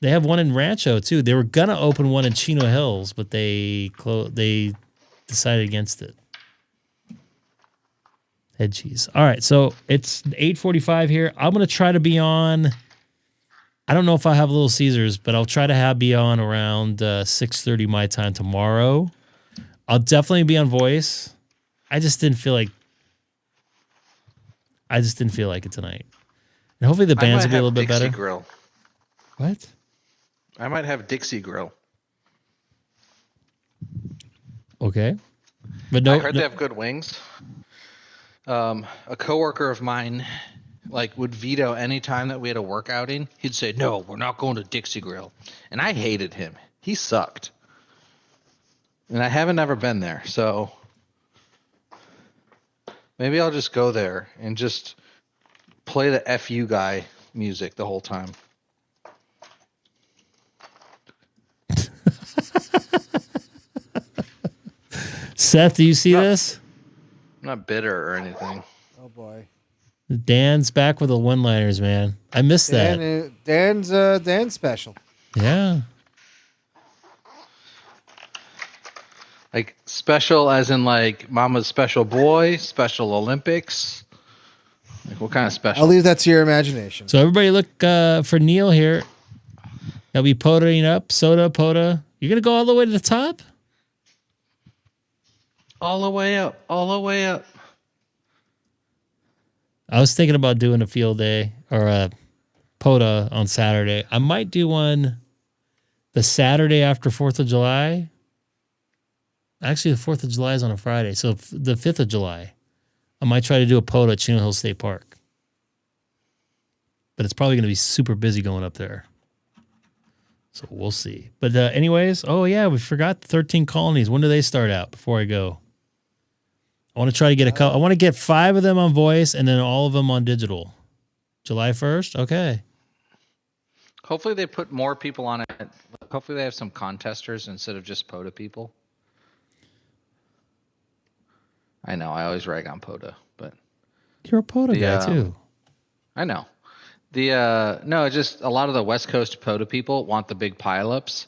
They have one in Rancho too. They were gonna open one in Chino Hills, but they decided against it. Head cheese. All right, so it's 8:45 here. I'm gonna try to be on. I don't know if I have Little Caesars, but I'll try to be on around 6:30 my time tomorrow. I'll definitely be on voice. I just didn't feel like it tonight. And hopefully the bands will be a little bit Dixie better. Grill. What? I might have Dixie Grill. Okay. But no, I heard they have good wings. A coworker of mine would veto any time that we had a work outing. He'd say, "No, we're not going to Dixie Grill," and I hated him. He sucked, and I haven't ever been there. So maybe I'll just go there and just play the "F you" guy music the whole time. Seth, do you see this? I'm not bitter or anything. Oh boy. Dan's back with the one-liners, man. I missed that. Dan's special. Yeah. Like special as in like Mama's Special Boy, Special Olympics. Like what kind of special? I'll leave that to your imagination. So everybody look for Neil here. He'll be podaing up. Soda, Poda. You're going to go all the way to the top? All the way up. All the way up. I was thinking about doing a field day or a Poda on Saturday. I might do one the Saturday after 4th of July. Actually, the 4th of July is on a Friday. So the 5th of July, I might try to do a Poda at Chino Hill State Park. But it's probably going to be super busy going up there. So we'll see. But anyways, oh yeah, we forgot the 13 colonies. When do they start out before I go? I want to try to get a couple. I want to get 5 of them on voice and then all of them on digital. July 1st? Okay. Hopefully they put more people on it. Hopefully they have some contesters instead of just POTA people. I know, I always rag on POTA, but You're a Poda guy too. I know. No, just a lot of the West Coast POTA people want the big pileups.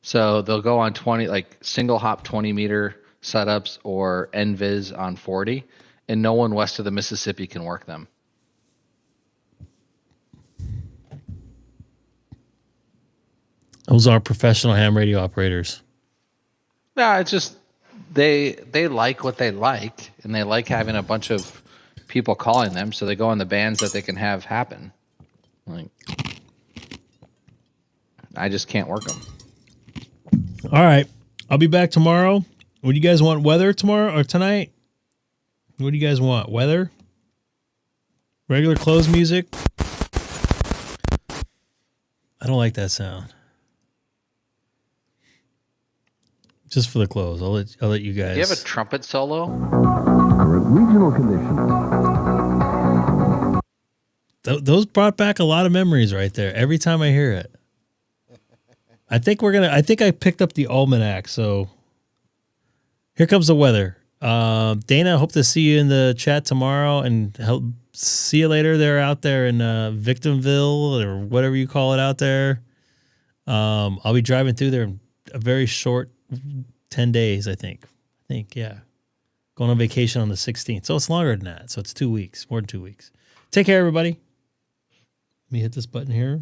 So they'll go on 20, like single hop 20 meter setups or NVIS on 40, and no one west of the Mississippi can work them. Those are professional ham radio operators. Yeah, it's just they like what they like, and they like having a bunch of people calling them, so they go on the bands that they can have happen. Like, I just can't work them. All right. I'll be back tomorrow. What do you guys want? Weather tomorrow or tonight? What do you guys want? Weather? Regular close music? I don't like that sound. Just for the close. I'll let you guys. Do you have a trumpet solo? Current regional conditions. Those brought back a lot of memories right there. Every time I hear it. I think I picked up the almanac, so here comes the weather. Dana, hope to see you in the chat tomorrow, and see you later. They're out there in Victimville or whatever you call it out there. I'll be driving through there in a very short 10 days, I think. Yeah. Going on vacation on the 16th. So it's longer than that. So it's 2 weeks, more than 2 weeks. Take care, everybody. Let me hit this button here.